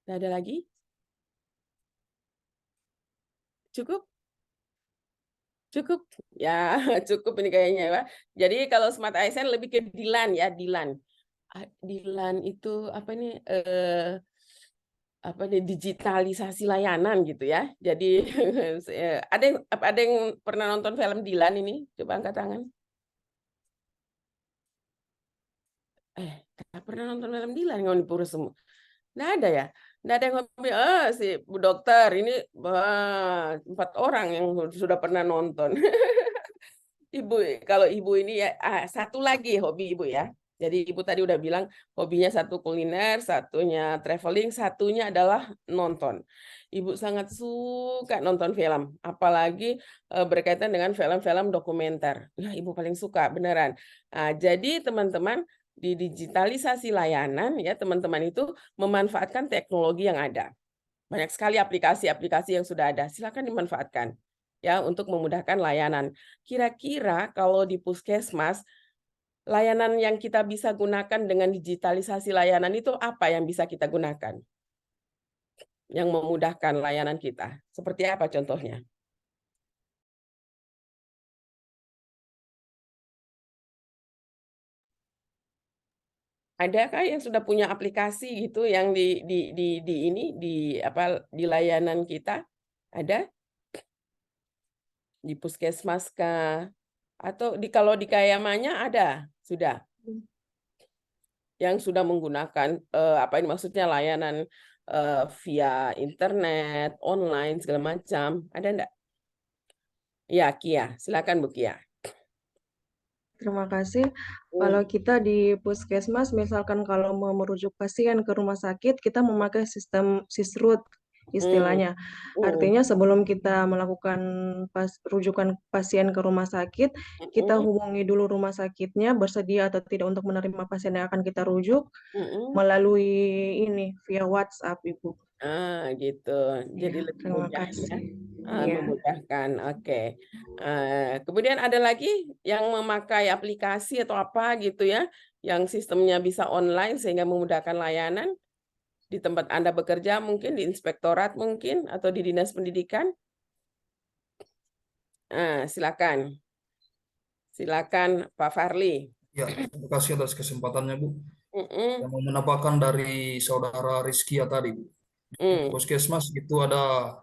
Ada lagi? Cukup? Cukup? Ya, cukup ini kayaknya, Pak. Jadi kalau Smart ASN lebih ke Dilan ya, Dilan. Dilan itu apa nih? Apa nih, digitalisasi layanan gitu ya. Jadi ada yang pernah nonton film Dilan ini? Coba angkat tangan. Nggak pernah nonton film Dilan, nggak dipurus semua. Nggak ada ya? Nggak ada yang ngomong, si Bu Dokter ini 4 orang yang sudah pernah nonton. Ibu, kalau Ibu ini ya satu lagi hobi Ibu ya. Jadi Ibu tadi udah bilang hobinya satu kuliner, satunya traveling, satunya adalah nonton. Ibu sangat suka nonton film, apalagi berkaitan dengan film-film dokumenter. Ya, Ibu paling suka beneran. Nah, jadi teman-teman di digitalisasi layanan ya teman-teman itu memanfaatkan teknologi yang ada. Banyak sekali aplikasi-aplikasi yang sudah ada. Silakan dimanfaatkan ya untuk memudahkan layanan. Kira-kira kalau di Puskesmas layanan yang kita bisa gunakan dengan digitalisasi layanan itu apa yang bisa kita gunakan? Yang memudahkan layanan kita. Seperti apa contohnya? Adakah yang sudah punya aplikasi gitu yang di layanan kita? Ada? Di Puskesmas kah? Atau kalau di Kayamanya ada? Sudah. Yang sudah menggunakan maksudnya layanan via internet, online segala macam. Ada enggak? Ya, Kia. Silakan Bu Kia.
Terima kasih. Kalau kita di Puskesmas, misalkan kalau mau merujuk pasien ke rumah sakit, kita memakai sistem Sisrut. istilahnya. Artinya sebelum kita melakukan rujukan pasien ke rumah sakit, kita hubungi dulu rumah sakitnya bersedia atau tidak untuk menerima pasien yang akan kita rujuk melalui ini via WhatsApp, Ibu.
Gitu. Jadi
Iya,
lebih
terima
mudah ya.
kasih. Iya.
Memudahkan. Oke. Kemudian ada lagi yang memakai aplikasi atau apa gitu ya, yang sistemnya bisa online sehingga memudahkan layanan di tempat Anda bekerja, mungkin di inspektorat mungkin atau di dinas pendidikan. Silakan. Silakan Pak Farli.
Ya, terima kasih atas kesempatannya, Bu. Yang mau menambahkan dari saudara Rizkia tadi, Bu. Di Puskesmas itu ada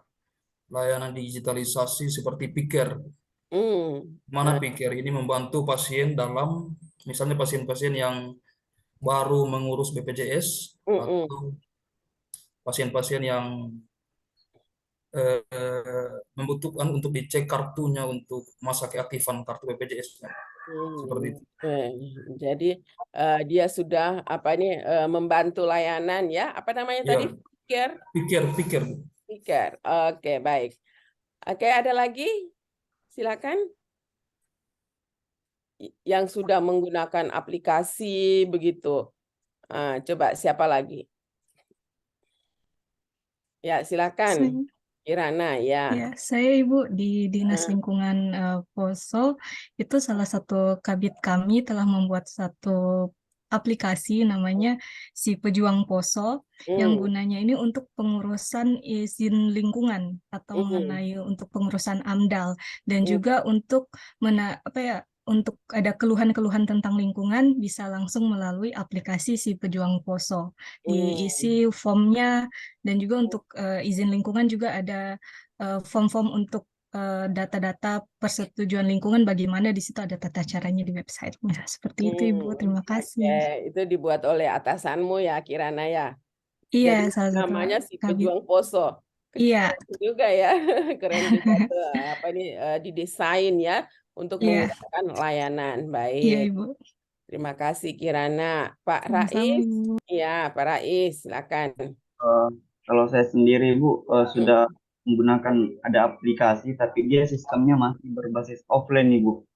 layanan digitalisasi seperti Pikir. Mana Pikir ini membantu pasien dalam, misalnya pasien-pasien yang baru mengurus BPJS atau pasien-pasien yang membutuhkan untuk dicek kartunya untuk masa keaktifan kartu BPJS. Seperti itu.
Jadi dia sudah membantu layanan ya. Apa namanya tadi?
Pikir.
Oke, baik. Oke, ada lagi? Silakan. Yang sudah menggunakan aplikasi begitu. Coba siapa lagi? Ya, silakan. Kirana, ya.
Ya, saya Ibu di Dinas Lingkungan Poso, itu salah satu kabid kami telah membuat satu aplikasi namanya Si Pejuang Poso, yang gunanya ini untuk pengurusan izin lingkungan atau mengenai untuk pengurusan AMDAL, dan juga untuk untuk ada keluhan-keluhan tentang lingkungan bisa langsung melalui aplikasi Si Pejuang Poso. Diisi formnya, dan juga untuk izin lingkungan juga ada form-form untuk data-data persetujuan lingkungan, bagaimana di situ ada tata caranya di website-nya. Seperti itu Ibu, terima kasih.
Itu dibuat oleh atasanmu ya, Kirana ya?
Iya,
Jadi
salah satu
namanya Si
kabid.
Pejuang Poso.
Iya.
Keren juga ya, keren juga tuh. Didesain ya untuk memudahkan layanan. Baik.
Iya, Ibu.
Terima kasih Kirana. Pak
Sama-sama,
Rais.
Ibu.
Iya, Pak Rais, silakan.
Kalau saya sendiri, Bu, sudah menggunakan ada aplikasi, tapi dia sistemnya masih berbasis offline, nih, Bu.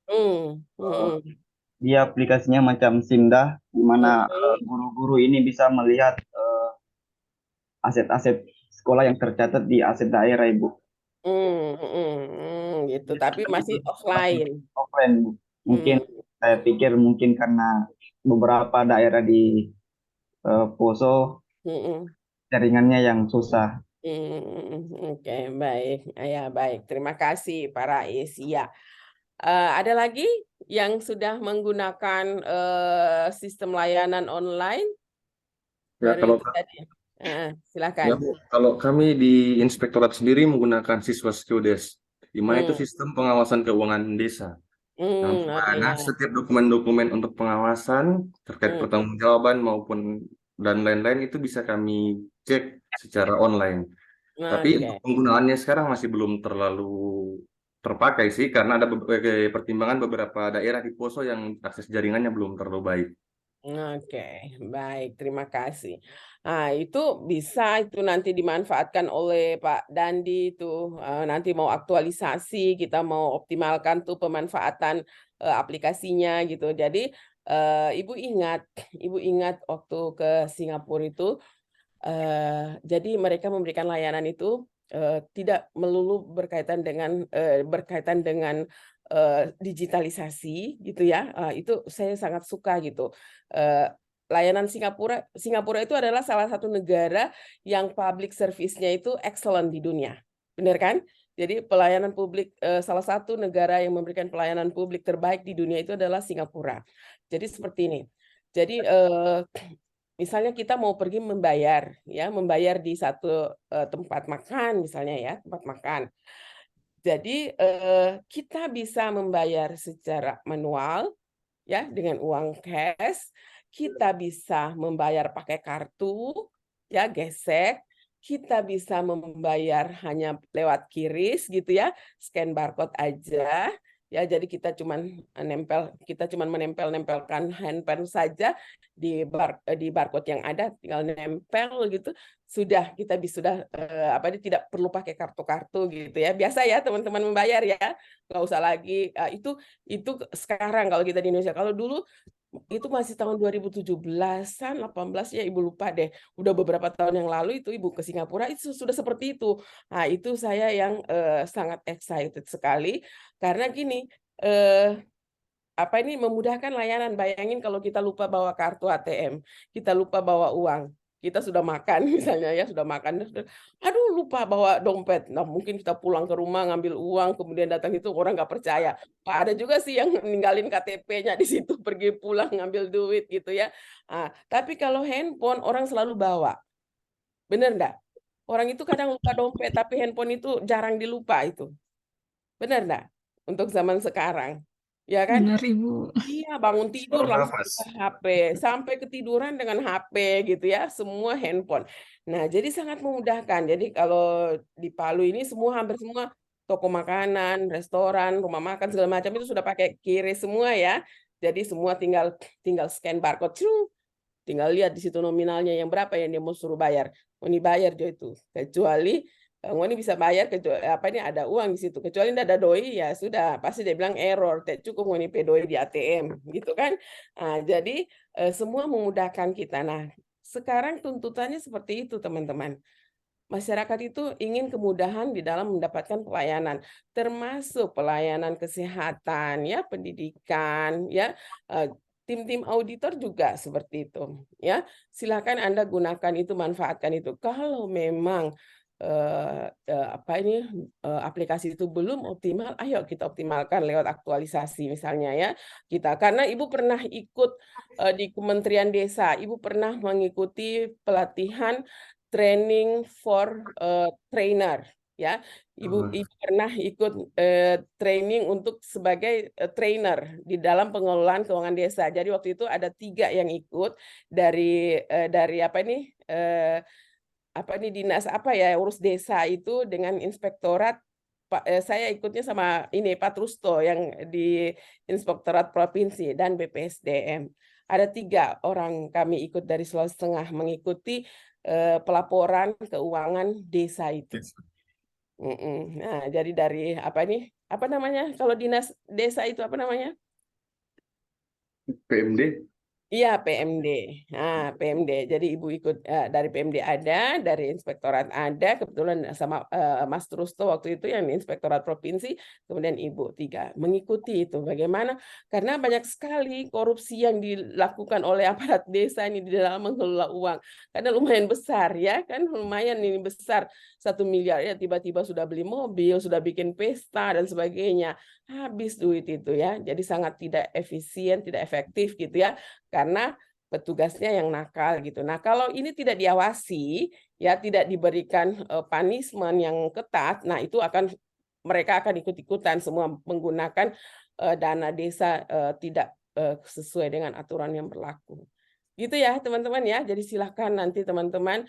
Dia aplikasinya macam Sindah, di mana guru-guru ini bisa melihat aset-aset sekolah yang tercatat di aset daerah, Ibu.
Gitu, tapi masih offline.
Offline, Bu. Mungkin saya pikir mungkin karena beberapa daerah di Poso jaringannya yang susah.
Oke, baik. Ya, baik. Terima kasih Pak Rais. Ya. Ada lagi yang sudah menggunakan sistem layanan online?
Ya, kalau
silakan.
Ya, Bu, kalau kami di Inspektorat sendiri menggunakan Siswa Skilldesk, di mana itu sistem pengawasan keuangan desa. Yang mana setiap dokumen-dokumen untuk pengawasan terkait pertanggungjawaban maupun dan lain-lain itu bisa kami cek secara online. Tapi untuk penggunaannya sekarang masih belum terlalu terpakai sih, karena ada pertimbangan beberapa daerah di Poso yang akses jaringannya belum terlalu baik.
Oke, baik. Terima kasih. Nah, itu bisa itu nanti dimanfaatkan oleh Pak Dandi itu. Nanti mau aktualisasi, kita mau optimalkan tuh pemanfaatan aplikasinya gitu. Jadi Ibu ingat waktu ke Singapura itu, jadi mereka memberikan layanan itu tidak melulu berkaitan dengan digitalisasi gitu ya. Itu saya sangat suka gitu. Layanan Singapura itu adalah salah satu negara yang public service-nya itu excellent di dunia. Benar kan? Jadi pelayanan publik, salah satu negara yang memberikan pelayanan publik terbaik di dunia itu adalah Singapura. Jadi seperti ini. Jadi misalnya kita mau pergi membayar di satu tempat makan misalnya ya, tempat makan. Jadi kita bisa membayar secara manual ya dengan uang cash, kita bisa membayar pakai kartu ya gesek, kita bisa membayar hanya lewat QRIS gitu ya, scan barcode aja. Ya, jadi kita cuman menempelkan handpan saja di barcode yang ada, tinggal nempel gitu, sudah kita sudah tidak perlu pakai kartu-kartu gitu ya. Biasa ya teman-teman membayar ya, nggak usah lagi itu sekarang kalau kita di Indonesia. Kalau dulu itu masih tahun 2017-an, 18 ya, Ibu lupa deh. Udah beberapa tahun yang lalu itu Ibu ke Singapura itu sudah seperti itu. Nah, itu saya yang sangat excited sekali karena gini, memudahkan layanan. Bayangin kalau kita lupa bawa kartu ATM, kita lupa bawa uang. Kita sudah makan misalnya ya, sudah makan, aduh lupa bawa dompet. Nah, mungkin kita pulang ke rumah ngambil uang, kemudian datang itu orang nggak percaya. Ada juga sih yang ninggalin KTP-nya di situ, pergi pulang ngambil duit gitu ya. Nah, tapi kalau handphone orang selalu bawa. Bener nggak? Orang itu kadang lupa dompet, tapi handphone itu jarang dilupa itu. Bener nggak? Untuk zaman sekarang. Ya kan?
Benar, Ibu.
Iya, bangun tidur langsung buka HP, sampai ketiduran dengan HP gitu ya, semua handphone. Nah, jadi sangat memudahkan. Jadi kalau di Palu ini hampir semua toko makanan, restoran, rumah makan segala macam itu sudah pakai QRIS semua ya. Jadi semua tinggal scan barcode, tinggal lihat di situ nominalnya yang berapa yang dia mau suruh bayar. Mau dibayar jo itu. Kecuali ini bisa bayar ada uang di situ, kecuali tidak ada doi ya sudah pasti dia bilang error, tidak cukup ngoni doi di ATM gitu kan. Nah, jadi semua memudahkan kita. Nah, sekarang tuntutannya seperti itu teman-teman. Masyarakat itu ingin kemudahan di dalam mendapatkan pelayanan, termasuk pelayanan kesehatan ya, pendidikan ya. Tim-tim auditor juga seperti itu ya. Silakan Anda gunakan itu, manfaatkan itu. Kalau memang aplikasi itu belum optimal, ayo kita optimalkan lewat aktualisasi misalnya ya. Karena Ibu pernah ikut di Kementerian Desa, Ibu pernah mengikuti pelatihan training for trainer ya. Ibu pernah ikut training untuk sebagai trainer di dalam pengelolaan keuangan desa. Jadi waktu itu ada 3 yang ikut dari dinas urus desa itu dengan inspektorat. Saya ikutnya sama Pak Trusto yang di Inspektorat Provinsi dan BPSDM. Ada 3 orang kami ikut dari Sulawesi Tengah mengikuti pelaporan keuangan desa itu. Nah, jadi dari apa namanya kalau dinas desa itu apa namanya?
PMD.
Iya, PMD. Nah, PMD. Jadi Ibu ikut dari PMD ada, dari Inspektorat ada, kebetulan sama Mas Trusto waktu itu yang Inspektorat Provinsi, kemudian Ibu 3 mengikuti itu. Bagaimana? Karena banyak sekali korupsi yang dilakukan oleh aparat desa ini di dalam mengelola uang. Karena lumayan besar ya, kan lumayan ini besar. 1 miliar ya, tiba-tiba sudah beli mobil, sudah bikin pesta dan sebagainya. Habis duit itu ya. Jadi sangat tidak efisien, tidak efektif gitu ya. Karena petugasnya yang nakal gitu. Nah, kalau ini tidak diawasi, ya tidak diberikan punishment yang ketat, nah itu mereka akan ikut-ikutan semua menggunakan dana desa tidak sesuai dengan aturan yang berlaku. Gitu ya, teman-teman ya. Jadi silahkan nanti teman-teman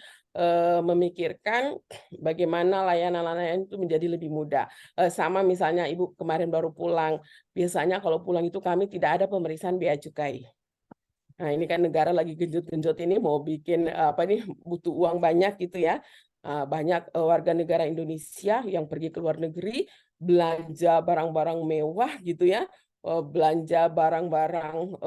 memikirkan bagaimana layanan-layanan itu menjadi lebih mudah. Sama misalnya Ibu kemarin baru pulang, biasanya kalau pulang itu kami tidak ada pemeriksaan bea cukai. Nah, ini kan negara lagi genjot-genjot ini mau bikin butuh uang banyak gitu ya. Banyak warga negara Indonesia yang pergi ke luar negeri belanja barang-barang mewah gitu ya. Belanja barang-barang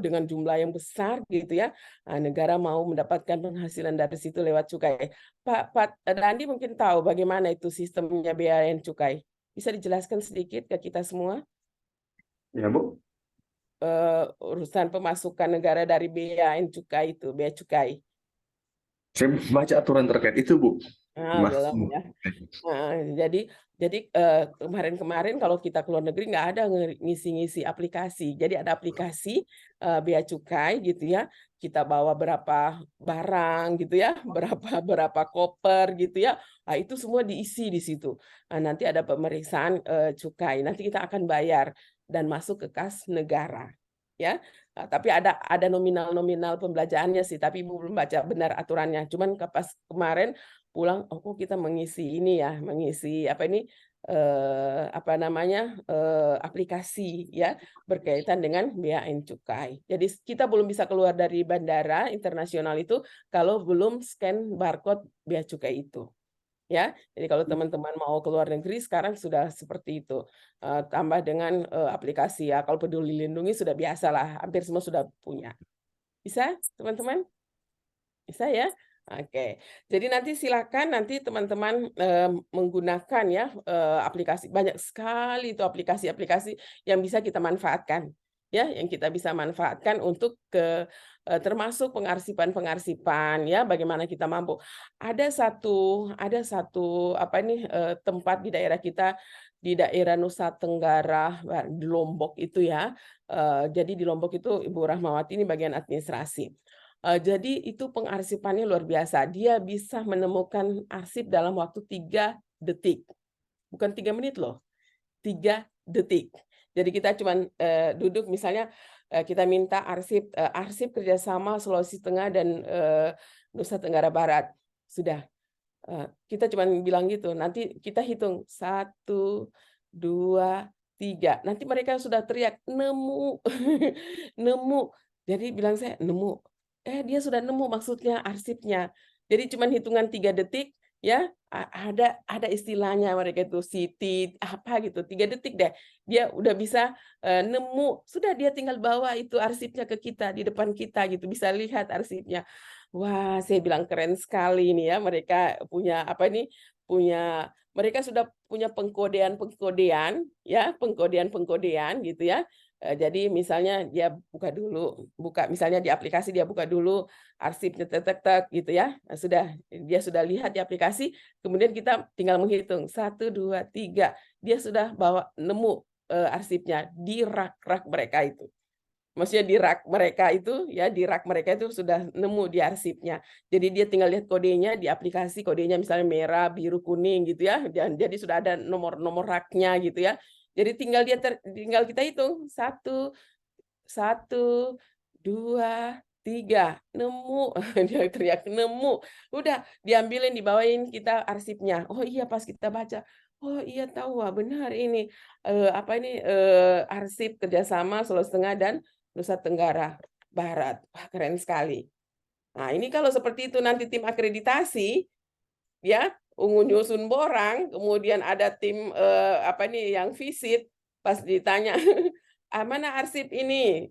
dengan jumlah yang besar gitu ya. Nah, negara mau mendapatkan penghasilan dari situ lewat cukai. Pak Dandi mungkin tahu bagaimana itu sistemnya bea dan cukai. Bisa dijelaskan sedikit ke kita semua?
Ya, Bu.
Urusan pemasukan negara dari bea cukai itu, bea cukai.
Saya baca aturan terkait itu, Bu.
Belum ya. Jadi kemarin-kemarin kalau kita ke luar negeri nggak ada ngisi-ngisi aplikasi. Jadi ada aplikasi bea cukai gitu ya. Kita bawa berapa barang gitu ya, berapa koper gitu ya. Nah, itu semua diisi di situ. Nah, nanti ada pemeriksaan cukai. Nanti kita akan bayar dan masuk ke kas negara ya. Nah, tapi ada nominal pembelanjaannya sih, tapi Ibu belum baca benar aturannya. Cuman pas kemarin pulang, kok kita mengisi ini ya, mengisi apa namanya aplikasi ya berkaitan dengan bea and cukai. Jadi kita belum bisa keluar dari bandara internasional itu kalau belum scan barcode bea cukai itu. Ya, jadi kalau teman-teman mau ke luar negeri sekarang sudah seperti itu. Tambah dengan aplikasi ya, kalau Peduli Lindungi sudah biasa lah, hampir semua sudah punya. Bisa, teman-teman? Bisa ya? Oke. Jadi nanti silakan nanti teman-teman menggunakan ya aplikasi, banyak sekali itu aplikasi-aplikasi yang bisa kita manfaatkan. Ya, yang kita bisa manfaatkan untuk termasuk pengarsipan ya, bagaimana kita mampu. Ada satu apa ini tempat di daerah kita, di daerah Nusa Tenggara di Lombok itu ya. Jadi di Lombok itu Ibu Rahmawati ini bagian administrasi. Jadi itu pengarsipannya luar biasa. Dia bisa menemukan arsip dalam waktu 3 detik. Bukan 3 menit loh. 3 detik. Jadi kita cuma duduk misalnya kita minta arsip kerjasama Sulawesi Tengah dan Nusa Tenggara Barat. Sudah. Kita cuma bilang gitu. Nanti kita hitung 1, 2, 3. Nanti mereka sudah teriak nemu. Nemu. Jadi bilang saya nemu. Dia sudah nemu maksudnya arsipnya. Jadi cuma hitungan 3 detik ya, ada istilahnya mereka itu city apa gitu, 3 detik deh dia udah bisa nemu, sudah dia tinggal bawa itu arsipnya ke kita di depan kita gitu, bisa lihat arsipnya. Wah, saya bilang keren sekali ini ya, mereka punya apa nih, mereka sudah punya pengkodean ya, pengkodean gitu ya. Jadi misalnya dia buka misalnya di aplikasi dia buka dulu arsipnya tek gitu ya. Nah, dia sudah lihat di aplikasi, kemudian kita tinggal menghitung 1, 2, 3. Dia sudah nemu arsipnya di rak mereka itu. Maksudnya di rak mereka itu sudah nemu di arsipnya. Jadi dia tinggal lihat kodenya di aplikasi, kodenya misalnya merah, biru, kuning gitu ya. Dan jadi sudah ada nomor raknya gitu ya. Jadi tinggal kita hitung 1, 2, 3, nemu. Dia teriak nemu. Udah diambilin, dibawain kita arsipnya. Oh iya, pas kita baca, oh iya tahu, wah benar ini arsip kerjasama Sulawesi Tengah dan Nusa Tenggara Barat. Wah, keren sekali. Nah, ini kalau seperti itu nanti tim akreditasi ya nyusun borang, kemudian ada tim yang visit, pas ditanya mana arsip ini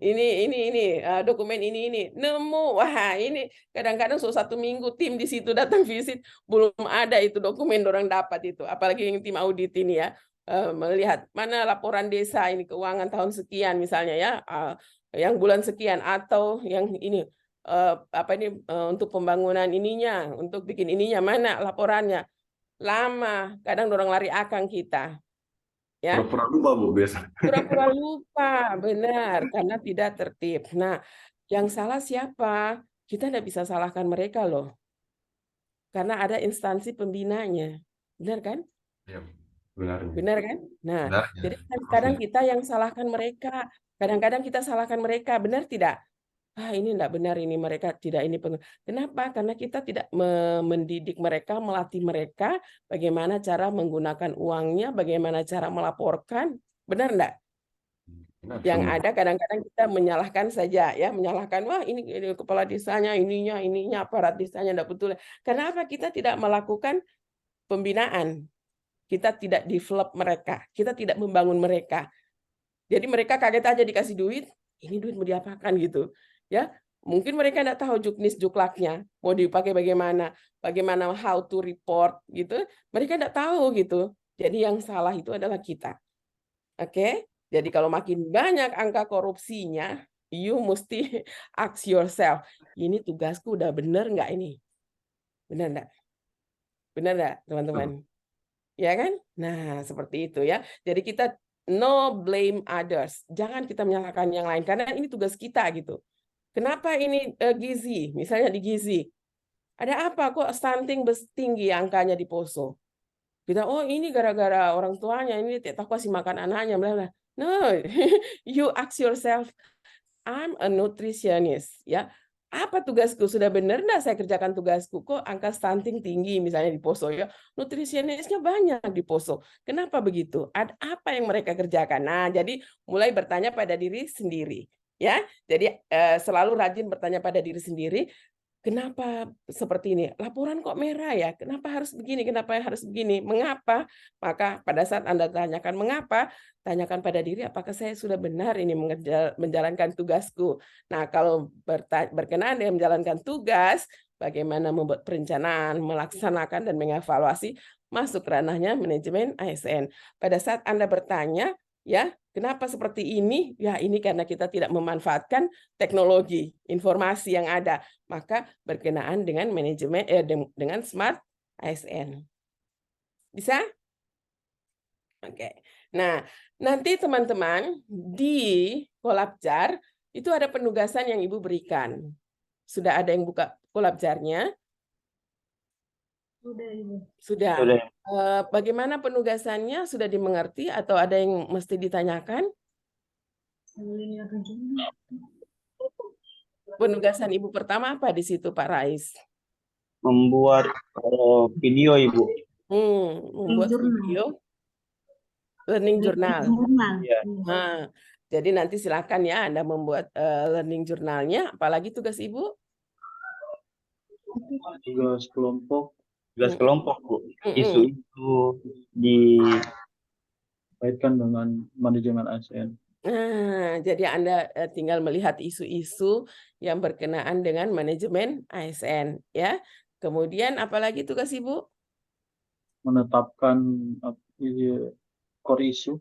dokumen ini nemu. Wah, ini kadang-kadang 1 minggu tim di situ datang visit belum ada itu dokumen orang dapat itu, apalagi yang tim audit ini ya, melihat mana laporan desa ini keuangan tahun sekian misalnya ya, yang bulan sekian, atau yang ini untuk pembangunan ininya, untuk bikin ininya, mana laporannya. Lama, kadang orang lari akang kita. Ya.
Pura-pura lupa, Bu, biasa.
Pura-pura lupa, benar, karena tidak tertib. Nah, yang salah siapa? Kita tidak bisa salahkan mereka loh. Karena ada instansi pembinanya. Benar kan?
Ya, benar.
Benar kan? Nah,
Benarnya.
jadi kadang kita yang salahkan mereka. Kadang-kadang kita salahkan mereka, benar tidak? Ini enggak benar, ini mereka tidak ini. Kenapa? Karena kita tidak mendidik mereka, melatih mereka bagaimana cara menggunakan uangnya, bagaimana cara melaporkan. Benar enggak? Yang ada kadang-kadang kita menyalahkan saja ya, menyalahkan wah ini kepala desanya, ininya aparat desanya enggak betul. Karena apa? Kita tidak melakukan pembinaan. Kita tidak develop mereka, kita tidak membangun mereka. Jadi mereka kaget aja dikasih duit, ini duit mau diapakan gitu. Ya, mungkin mereka tidak tahu juklaknya mau dipakai bagaimana how to report gitu, mereka tidak tahu gitu. Jadi yang salah itu adalah kita. Oke, jadi kalau makin banyak angka korupsinya, you mesti ask yourself, ini tugasku udah benar nggak ini? Benar nggak? Benar nggak, teman-teman? Ya kan? Nah, seperti itu ya. Jadi kita no blame others. Jangan kita menyalahkan yang lain karena ini tugas kita gitu. Kenapa ini gizi? Misalnya di gizi. Ada apa kok stunting tinggi angkanya di Poso? Kita ini gara-gara orang tuanya ini tidak kasih makan anaknya, bla bla. No, you ask yourself, I'm a nutritionist, ya. Apa tugasku? Sudah benar enggak saya kerjakan tugasku? Kok angka stunting tinggi misalnya di Poso ya? Nutrisionisnya banyak di Poso. Kenapa begitu? Ada apa yang mereka kerjakan? Nah, jadi mulai bertanya pada diri sendiri, ya. Jadi selalu rajin bertanya pada diri sendiri. Kenapa seperti ini? Laporan kok merah ya? Kenapa harus begini? Kenapa harus begini? Mengapa? Maka pada saat Anda tanyakan mengapa, tanyakan pada diri apakah saya sudah benar ini menjalankan tugasku. Nah, kalau berkenaan dengan menjalankan tugas, bagaimana membuat perencanaan, melaksanakan dan mengevaluasi, masuk ranahnya manajemen ASN. Pada saat Anda bertanya, ya, kenapa seperti ini? Ya, ini karena kita tidak memanfaatkan teknologi, informasi yang ada. Maka berkenaan dengan manajemen dengan smart ASN. Bisa? Oke. Nah, nanti teman-teman di Kolabjar itu ada penugasan yang Ibu berikan. Sudah ada yang buka Kolabjarnya?
Sudah, Ibu.
Sudah.
Sudah.
Bagaimana penugasannya? Sudah dimengerti atau ada yang mesti ditanyakan? Penugasan Ibu pertama apa di situ, Pak Rais?
Membuat video, Ibu.
Membuat video learning journal.
Ya.
Nah, jadi nanti silakan ya Anda membuat learning journalnya. Apalagi tugas Ibu?
Tugas kelompok.
Tugas kelompok, Bu. Isu-isu dikaitkan dengan manajemen ASN.
Nah, jadi Anda tinggal melihat isu-isu yang berkenaan dengan manajemen ASN, ya. Kemudian apalagi tugas Ibu?
Menetapkan core issue.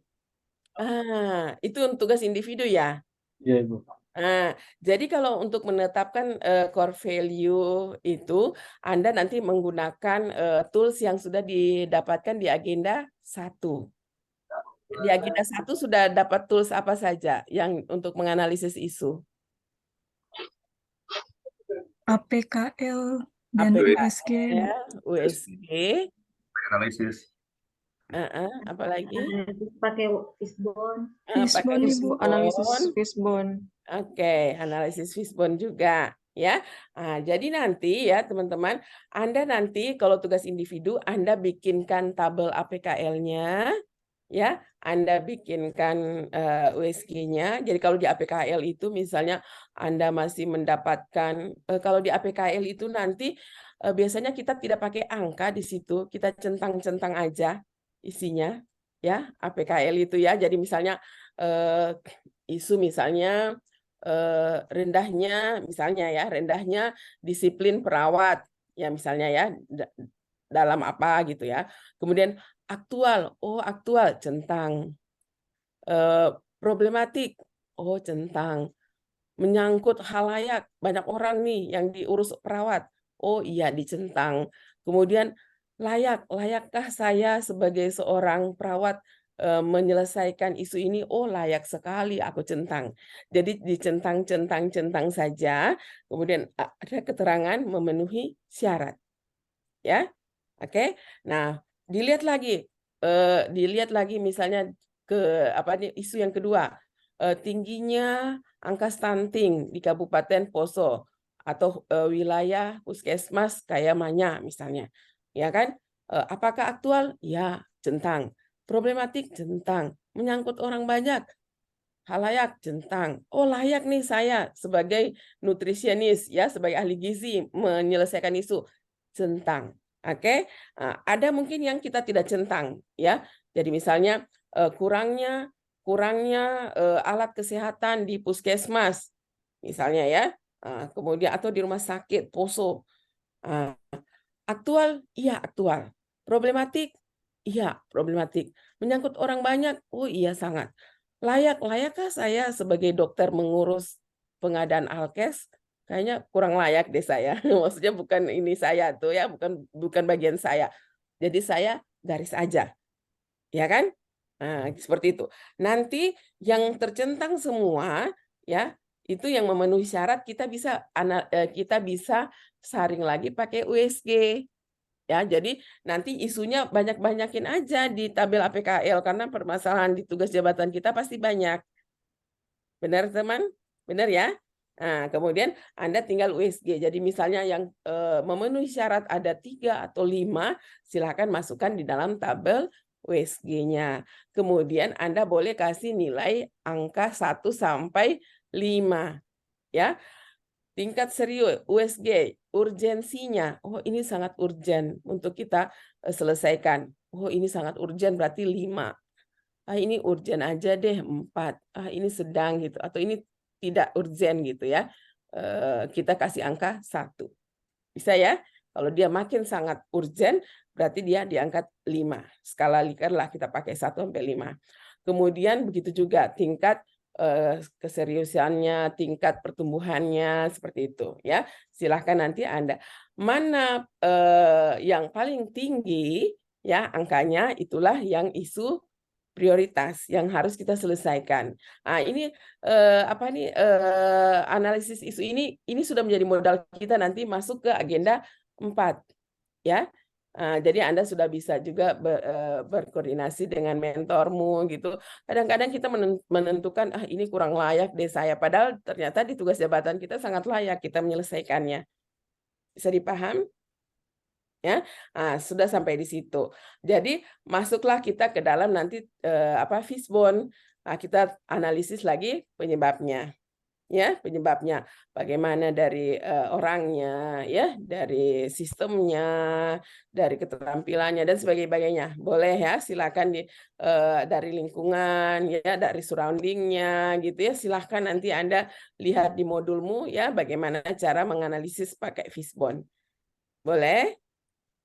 Itu tugas individu ya?
Iya, Ibu.
Nah, jadi kalau untuk menetapkan core value itu, Anda nanti menggunakan tools yang sudah didapatkan di agenda 1. Di agenda 1 sudah dapat tools apa saja yang untuk menganalisis isu?
APKL dan USG.
USG.
Analisis.
Apalagi?
Pakai Fishbone.
Fishbone, Ibu.
Analisis Fishbone.
Oke, analisis Fishbone juga. Ya, jadi nanti ya teman-teman, Anda nanti kalau tugas individu Anda bikinkan tabel APKL-nya, ya, Anda bikinkan USG-nya. Jadi kalau di APKL itu misalnya Anda masih mendapatkan, kalau di APKL itu nanti biasanya kita tidak pakai angka di situ, kita centang-centang aja isinya, ya, APKL itu ya. Jadi misalnya isu misalnya rendahnya disiplin perawat, ya misalnya ya dalam apa gitu ya. Kemudian aktual, aktual, centang. Problematik, centang. Menyangkut halayak, banyak orang nih yang diurus perawat, iya dicentang. Kemudian layakkah saya sebagai seorang perawat menyelesaikan isu ini? Layak sekali, aku centang. Jadi dicentang saja. Kemudian ada keterangan memenuhi syarat, ya. Oke. Nah, dilihat lagi misalnya isu yang kedua, tingginya angka stunting di Kabupaten Poso atau wilayah puskesmas Kayamanya misalnya, ya kan? Apakah aktual? Ya, centang. Problematik, centang. Menyangkut orang banyak, halayak, centang. Layak nih saya sebagai nutrisionis, ya, sebagai ahli gizi menyelesaikan isu, centang. Oke, ada mungkin yang kita tidak centang, ya. Jadi misalnya kurangnya alat kesehatan di puskesmas, misalnya ya. Kemudian atau di rumah sakit Poso. Aktual, iya aktual. Problematik, iya problematik. Menyangkut orang banyak, iya sangat. Layakkah saya sebagai dokter mengurus pengadaan alkes? Kayaknya kurang layak deh saya. Maksudnya bukan ini saya tuh ya, bukan bagian saya. Jadi saya garis aja. Ya kan? Nah, seperti itu. Nanti yang tercentang semua ya, itu yang memenuhi syarat kita bisa saring lagi pakai USG. Ya, jadi nanti isunya banyak-banyakin aja di tabel APKL karena permasalahan di tugas jabatan kita pasti banyak. Benar, teman? Benar ya? Nah, kemudian Anda tinggal USG. Jadi misalnya yang memenuhi syarat ada 3 atau 5, silakan masukkan di dalam tabel USG-nya. Kemudian Anda boleh kasih nilai angka 1 sampai 5. Ya. Tingkat serius USG, urgensinya. Oh, ini sangat urgen untuk kita selesaikan. Oh, ini sangat urgen berarti 5. Ah, ini urgen aja deh 4. Ah, ini sedang gitu atau ini tidak urgen gitu ya. Kita kasih angka 1. Bisa ya? Kalau dia makin sangat urgen berarti dia diangkat 5. Skala Likert lah kita pakai 1 sampai 5. Kemudian begitu juga tingkat keseriusannya, tingkat pertumbuhannya seperti itu ya. Silahkan nanti Anda mana yang paling tinggi ya angkanya, itulah yang isu prioritas yang harus kita selesaikan. Nah, ini analisis isu ini sudah menjadi modal kita nanti masuk ke agenda 4 ya. Jadi Anda sudah bisa juga berkoordinasi dengan mentormu gitu. Kadang-kadang kita menentukan ini kurang layak deh saya, padahal ternyata di tugas jabatan kita sangat layak kita menyelesaikannya. Bisa dipaham? Ya, sudah sampai di situ. Jadi masuklah kita ke dalam nanti fishbone. Kita analisis lagi penyebabnya. Ya, penyebabnya bagaimana dari orangnya, ya, dari sistemnya, dari keterampilannya dan sebagainya. Boleh ya, silakan dari lingkungan, ya, dari surroundingnya, gitu ya. Silakan nanti Anda lihat di modulmu, ya, bagaimana cara menganalisis pakai fishbone. Boleh?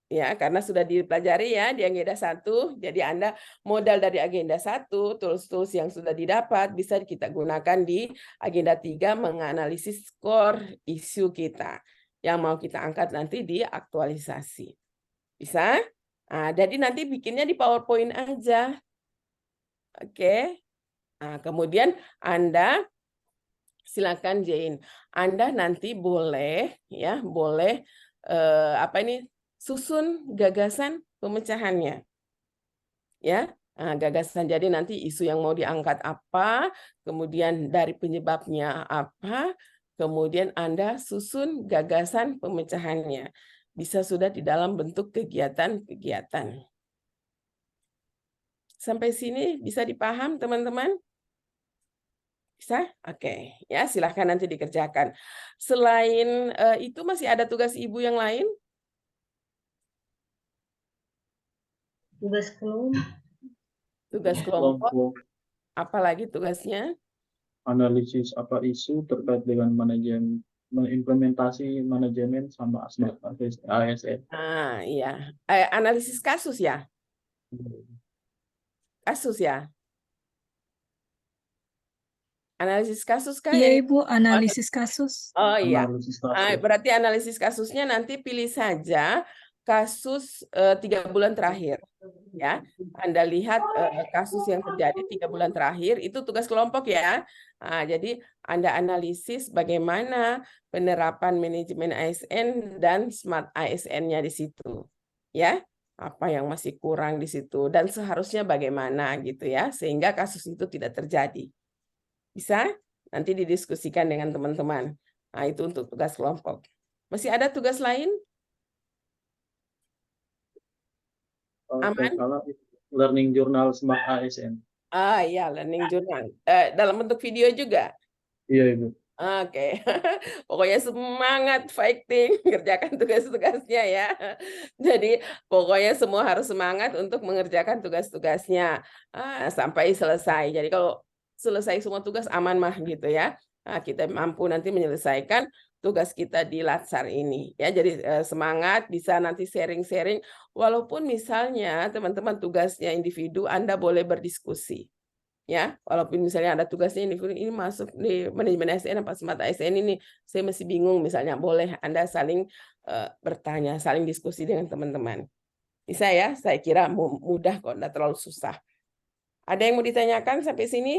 Ya, karena sudah dipelajari ya di agenda 1, jadi Anda modal dari agenda 1, tools-tools yang sudah didapat bisa kita gunakan di agenda 3 menganalisis core isu kita yang mau kita angkat nanti di aktualisasi. Bisa? Jadi nanti bikinnya di PowerPoint aja. Oke. Kemudian Anda silakan Jane. Anda nanti boleh ya, boleh susun gagasan pemecahannya. Ya, gagasan. Jadi nanti isu yang mau diangkat apa, kemudian dari penyebabnya apa, kemudian Anda susun gagasan pemecahannya. Bisa sudah di dalam bentuk kegiatan-kegiatan. Sampai sini bisa dipaham, teman-teman? Bisa? Oke. Ya, silahkan nanti dikerjakan. Selain itu masih ada tugas Ibu yang lain?
Tugas kelompok.
Tugas kelompok. Apalagi tugasnya?
Analisis apa isu terkait dengan manajemen, mengimplementasi manajemen sama ASN.
Iya. Analisis kasus ya? Kasus ya? Analisis kasus kan?
Iya, Ibu, analisis kasus.
Oh iya.
Analisis kasus.
Berarti analisis kasusnya nanti pilih saja kasus 3 bulan terakhir. Ya, Anda lihat kasus yang terjadi 3 bulan terakhir itu tugas kelompok ya. Jadi Anda analisis bagaimana penerapan manajemen ASN dan smart ASN-nya di situ. Ya, apa yang masih kurang di situ dan seharusnya bagaimana gitu ya sehingga kasus itu tidak terjadi. Bisa nanti didiskusikan dengan teman-teman. Itu untuk tugas kelompok. Masih ada tugas lain? Aman?
Learning journal Smart ASN.
Iya, learning journal. Dalam bentuk video juga?
Iya, Ibu.
Oke. Pokoknya semangat fighting, kerjakan tugas-tugasnya ya. Jadi pokoknya semua harus semangat untuk mengerjakan tugas-tugasnya sampai selesai. Jadi kalau selesai semua tugas aman mah gitu ya. Kita mampu nanti menyelesaikan tugas kita di Latsar ini ya. Jadi semangat, bisa nanti sharing-sharing walaupun misalnya teman-teman tugasnya individu Anda boleh berdiskusi. Ya, walaupun misalnya ada tugasnya individu ini masuk di manajemen ASN apa smart ASN ini saya masih bingung misalnya boleh Anda saling bertanya, saling diskusi dengan teman-teman. Bisa ya? Saya kira mudah kok, enggak terlalu susah. Ada yang mau ditanyakan sampai sini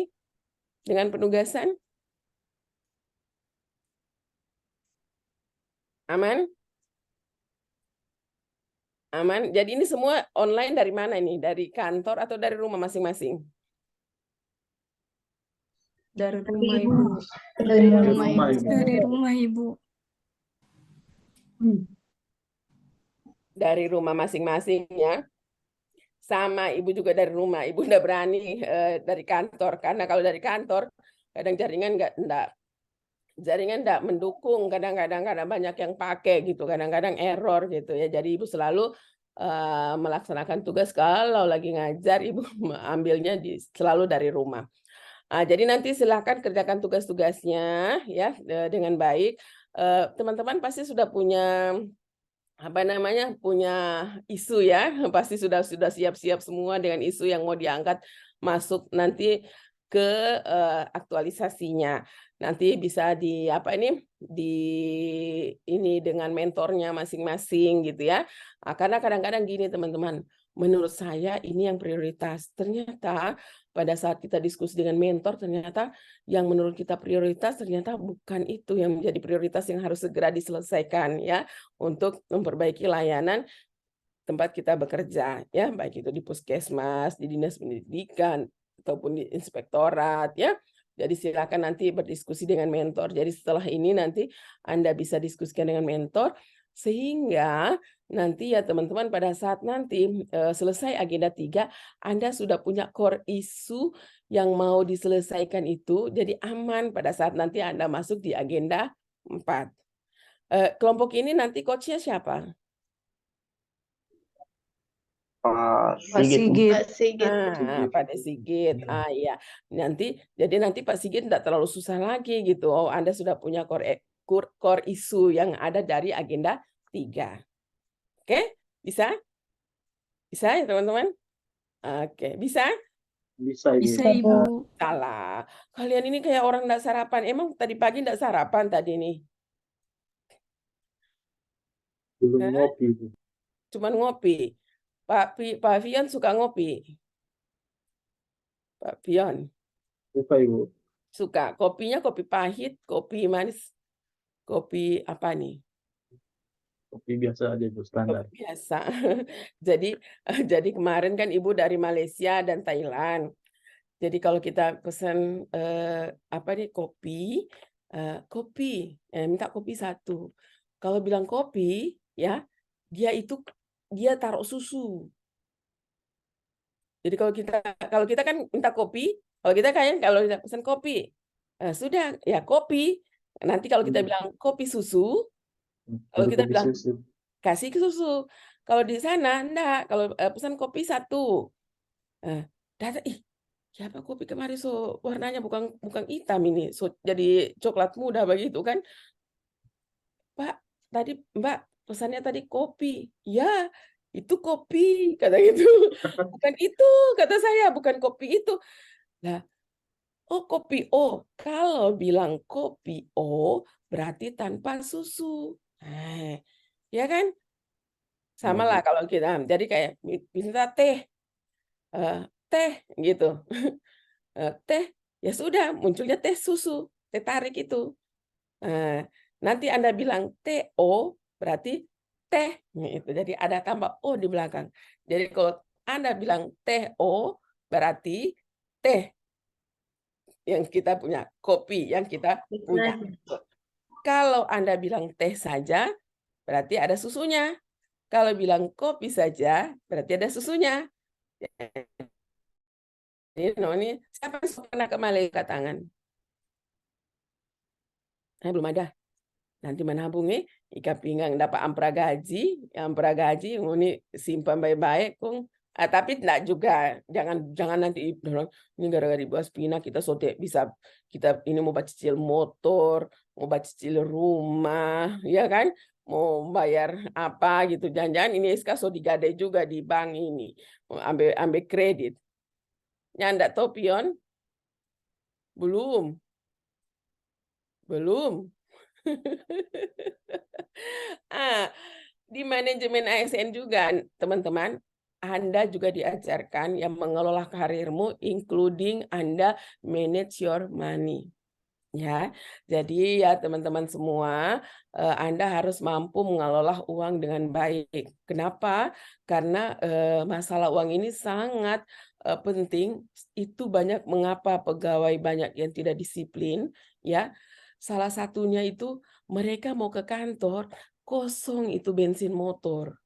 dengan penugasan? Aman? Aman. Jadi ini semua online dari mana ini? Dari kantor atau dari rumah masing-masing?
Dari rumah Ibu.
Dari rumah Ibu.
Dari rumah Ibu.
Dari rumah masing-masing ya. Sama Ibu juga dari rumah. Ibu nggak berani dari kantor, karena kalau dari kantor kadang jaringan nggak mendukung, kadang-kadang banyak yang pakai gitu, kadang-kadang error gitu ya. Jadi Ibu selalu melaksanakan tugas kalau lagi ngajar, Ibu ambilnya selalu dari rumah. Jadi nanti silakan kerjakan tugas-tugasnya ya dengan baik. Teman-teman pasti sudah punya punya isu ya, pasti sudah siap-siap semua dengan isu yang mau diangkat masuk nanti ke aktualisasinya. Nanti bisa ini dengan mentornya masing-masing gitu ya. Karena kadang-kadang gini teman-teman, menurut saya ini yang prioritas. Ternyata pada saat kita diskusi dengan mentor, ternyata yang menurut kita prioritas ternyata bukan itu yang menjadi prioritas yang harus segera diselesaikan ya, untuk memperbaiki layanan tempat kita bekerja ya, baik itu di puskesmas, di dinas pendidikan ataupun di inspektorat ya. Jadi silakan nanti berdiskusi dengan mentor. Jadi setelah ini nanti Anda bisa diskusikan dengan mentor sehingga nanti ya teman-teman pada saat nanti selesai agenda 3, Anda sudah punya core isu yang mau diselesaikan itu, jadi aman pada saat nanti Anda masuk di agenda 4. Kelompok ini nanti coachnya siapa?
Pak
Sigit.
Sigit.
Pak Sigit. Iya. Jadi nanti Pak Sigit tidak terlalu susah lagi gitu. Oh, Anda sudah punya core isu yang ada dari agenda 3. Oke? Bisa? Bisa ya teman-teman? Oke, bisa?
Bisa, Ibu.
Bisa Ibu.
Salah. Kalian ini kayak orang tidak sarapan. Emang tadi pagi tidak sarapan tadi nih?
Belum ngopi, Bu.
Cuman ngopi. Pak Fion suka ngopi? Pak Fion?
Suka, Ibu.
Suka. Kopinya kopi pahit, kopi manis, kopi apa nih?
Kopi biasa aja, Bu, standar.
Kopi biasa. Jadi kemarin kan Ibu dari Malaysia dan Thailand. Jadi kalau kita pesan kopi, minta kopi 1. Kalau bilang kopi, ya dia taruh susu. Jadi kalau kita kan minta kopi, kalau kita pesan kopi, sudah ya kopi. Nanti kalau kita bilang kopi susu, kalau kita bilang kasih susu. Kalau di sana enggak, kalau pesan kopi 1. Data siapa kopi kemarin warnanya bukan hitam ini, jadi coklat muda begitu kan? Pak, tadi Mbak pesannya tadi kopi. Ya, itu kopi kata gitu. Bukan itu kata saya, bukan kopi itu. Nah, kopi kalau bilang kopi berarti tanpa susu. Ya kan? Sama lah kalau kita. Jadi kayak minta teh gitu. Teh, ya sudah munculnya teh susu, teh tarik itu. Nanti Anda bilang TO berarti teh itu. Jadi ada tambah O di belakang. Jadi kalau Anda bilang TO berarti teh yang kita punya, kopi yang kita punya. Kalau Anda bilang teh saja berarti ada susunya. Kalau bilang kopi saja berarti ada susunya. Ini siapa yang pernah ke Malaysia tangan? Belum ada. Nanti menabungi ikat pinggang dapat ampra gaji ini simpan baik-baik kung. Tapi enggak juga, jangan nanti ini gara-gara di bawah Spina kita bisa kita ini mau cicil motor, mau cicil rumah, ya kan? Mau bayar apa gitu, jangan-jangan ini SK digadai juga di bank ini, mau ambil kredit. Nyandak Topion? Belum. Di manajemen ASN juga teman-teman, Anda juga diajarkan yang mengelola karirmu, including Anda manage your money. Ya, jadi ya teman-teman semua, Anda harus mampu mengelola uang dengan baik. Kenapa? Karena masalah uang ini sangat penting. Itu banyak mengapa pegawai banyak yang tidak disiplin, ya. Salah satunya itu mereka mau ke kantor, kosong itu bensin motor.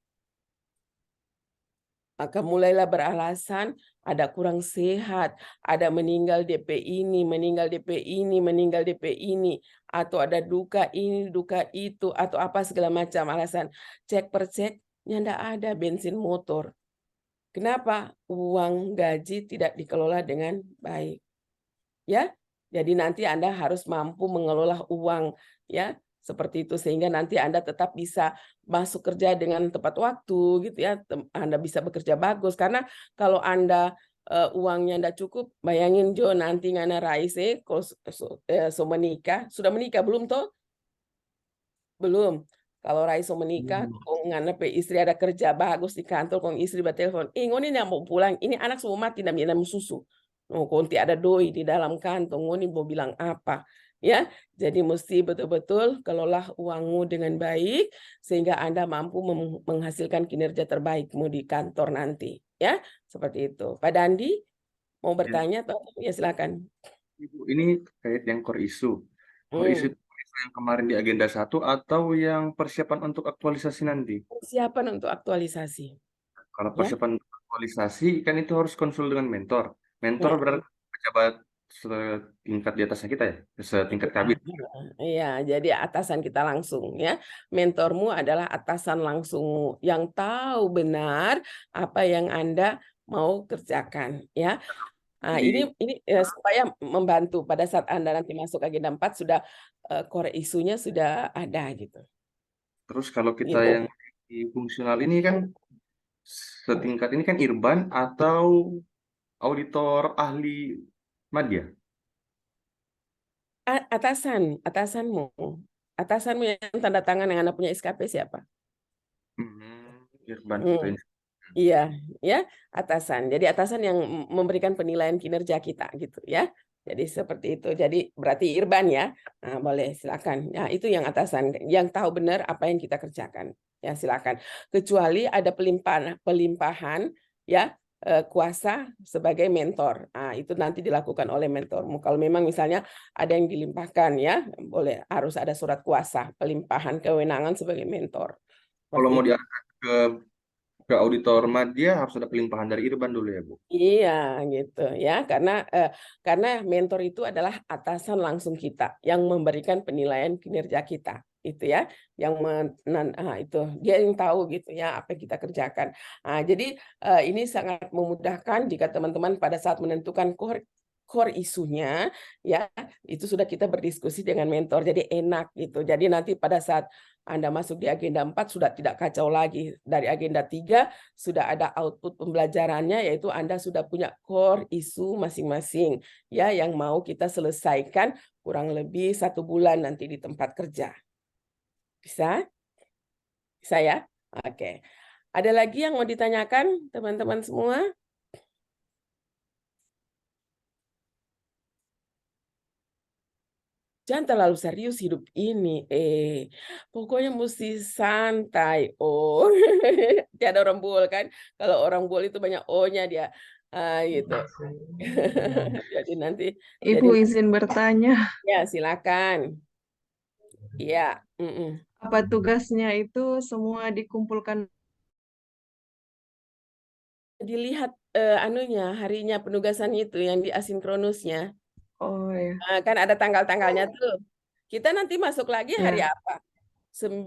Maka mulailah beralasan ada kurang sehat, ada meninggal DP ini, meninggal DP ini, meninggal DP ini, atau ada duka ini, duka itu, atau apa segala macam alasan. Cek per ceknya ndak ada bensin motor. Kenapa? Uang gaji tidak dikelola dengan baik. Ya, jadi nanti Anda harus mampu mengelola uang, ya. Seperti itu sehingga nanti Anda tetap bisa masuk kerja dengan tepat waktu gitu ya. Anda bisa bekerja bagus karena kalau Anda uangnya Anda cukup, bayangin Jo nanti ngana Raise kalau so menikah, sudah menikah belum toh? Belum. Kalau Raiso menikah, kong ngana pe istri ada kerja bagus di kantor, kong istri bertelepon, ngoni yang mau pulang, ini anak semua mati dan minum susu. Oh, konti ada doi di dalam kantong, ngoni mau bilang apa? Ya, jadi mesti betul-betul kelola uangmu dengan baik sehingga Anda mampu menghasilkan kinerja terbaikmu di kantor nanti, ya. Seperti itu. Pak Dandi mau bertanya atau ya silakan.
Ibu, ini terkait yang core issue. Core issue yang kemarin di agenda 1 atau yang persiapan untuk aktualisasi nanti?
Persiapan untuk aktualisasi.
Kalau persiapan untuk aktualisasi kan itu harus konsul dengan mentor. Mentor berarti pejabat setingkat di atasnya kita ya, setingkat kabit.
Iya, jadi atasan kita langsung ya. Mentormu adalah atasan langsung yang tahu benar apa yang Anda mau kerjakan ya. Nah, ini supaya membantu pada saat Anda nanti masuk agenda 4 sudah core isunya sudah ada gitu.
Terus kalau kita yang di fungsional ini kan setingkat ini kan Irban atau auditor ahli Madya?
Atasanmu yang tanda tangan yang Anda punya SKP siapa?
Irban.
Iya, ya, atasan. Jadi atasan yang memberikan penilaian kinerja kita gitu ya. Jadi seperti itu. Jadi berarti Irban ya. Nah, boleh silakan. Nah, itu yang atasan yang tahu benar apa yang kita kerjakan. Ya, silakan. Kecuali ada pelimpahan ya kuasa sebagai mentor. Nah, itu nanti dilakukan oleh mentormu. Kalau memang misalnya ada yang dilimpahkan ya, boleh harus ada surat kuasa pelimpahan kewenangan sebagai mentor.
Kalau mau diarahkan ke auditor Madya harus ada pelimpahan dari Irban dulu ya, Bu?
Iya, gitu ya. Karena mentor itu adalah atasan langsung kita yang memberikan penilaian kinerja kita, itu ya. Itu dia yang tahu gitu ya apa yang kita kerjakan. Nah, jadi ini sangat memudahkan jika teman-teman pada saat menentukan core isunya ya, itu sudah kita berdiskusi dengan mentor. Jadi enak gitu. Jadi nanti pada saat Anda masuk di agenda 4 sudah tidak kacau lagi. Dari agenda 3 sudah ada output pembelajarannya, yaitu Anda sudah punya core isu masing-masing ya yang mau kita selesaikan kurang lebih 1 bulan nanti di tempat kerja. Bisa? Bisa ya? Oke. Ada lagi yang mau ditanyakan teman-teman semua? Jangan terlalu serius hidup ini. Pokoknya mesti santai. Oh, tiada orang buol kan? Kalau orang buol itu banyak O-nya dia. Gitu. Jadi nanti.
Ibu izin bertanya.
Ya, silakan. Iya.
Apa tugasnya itu semua dikumpulkan?
Dilihat harinya penugasan itu yang di asinkronusnya.
Oh ya.
Kan ada tanggal-tanggalnya tuh. Kita nanti masuk lagi hari apa? 9,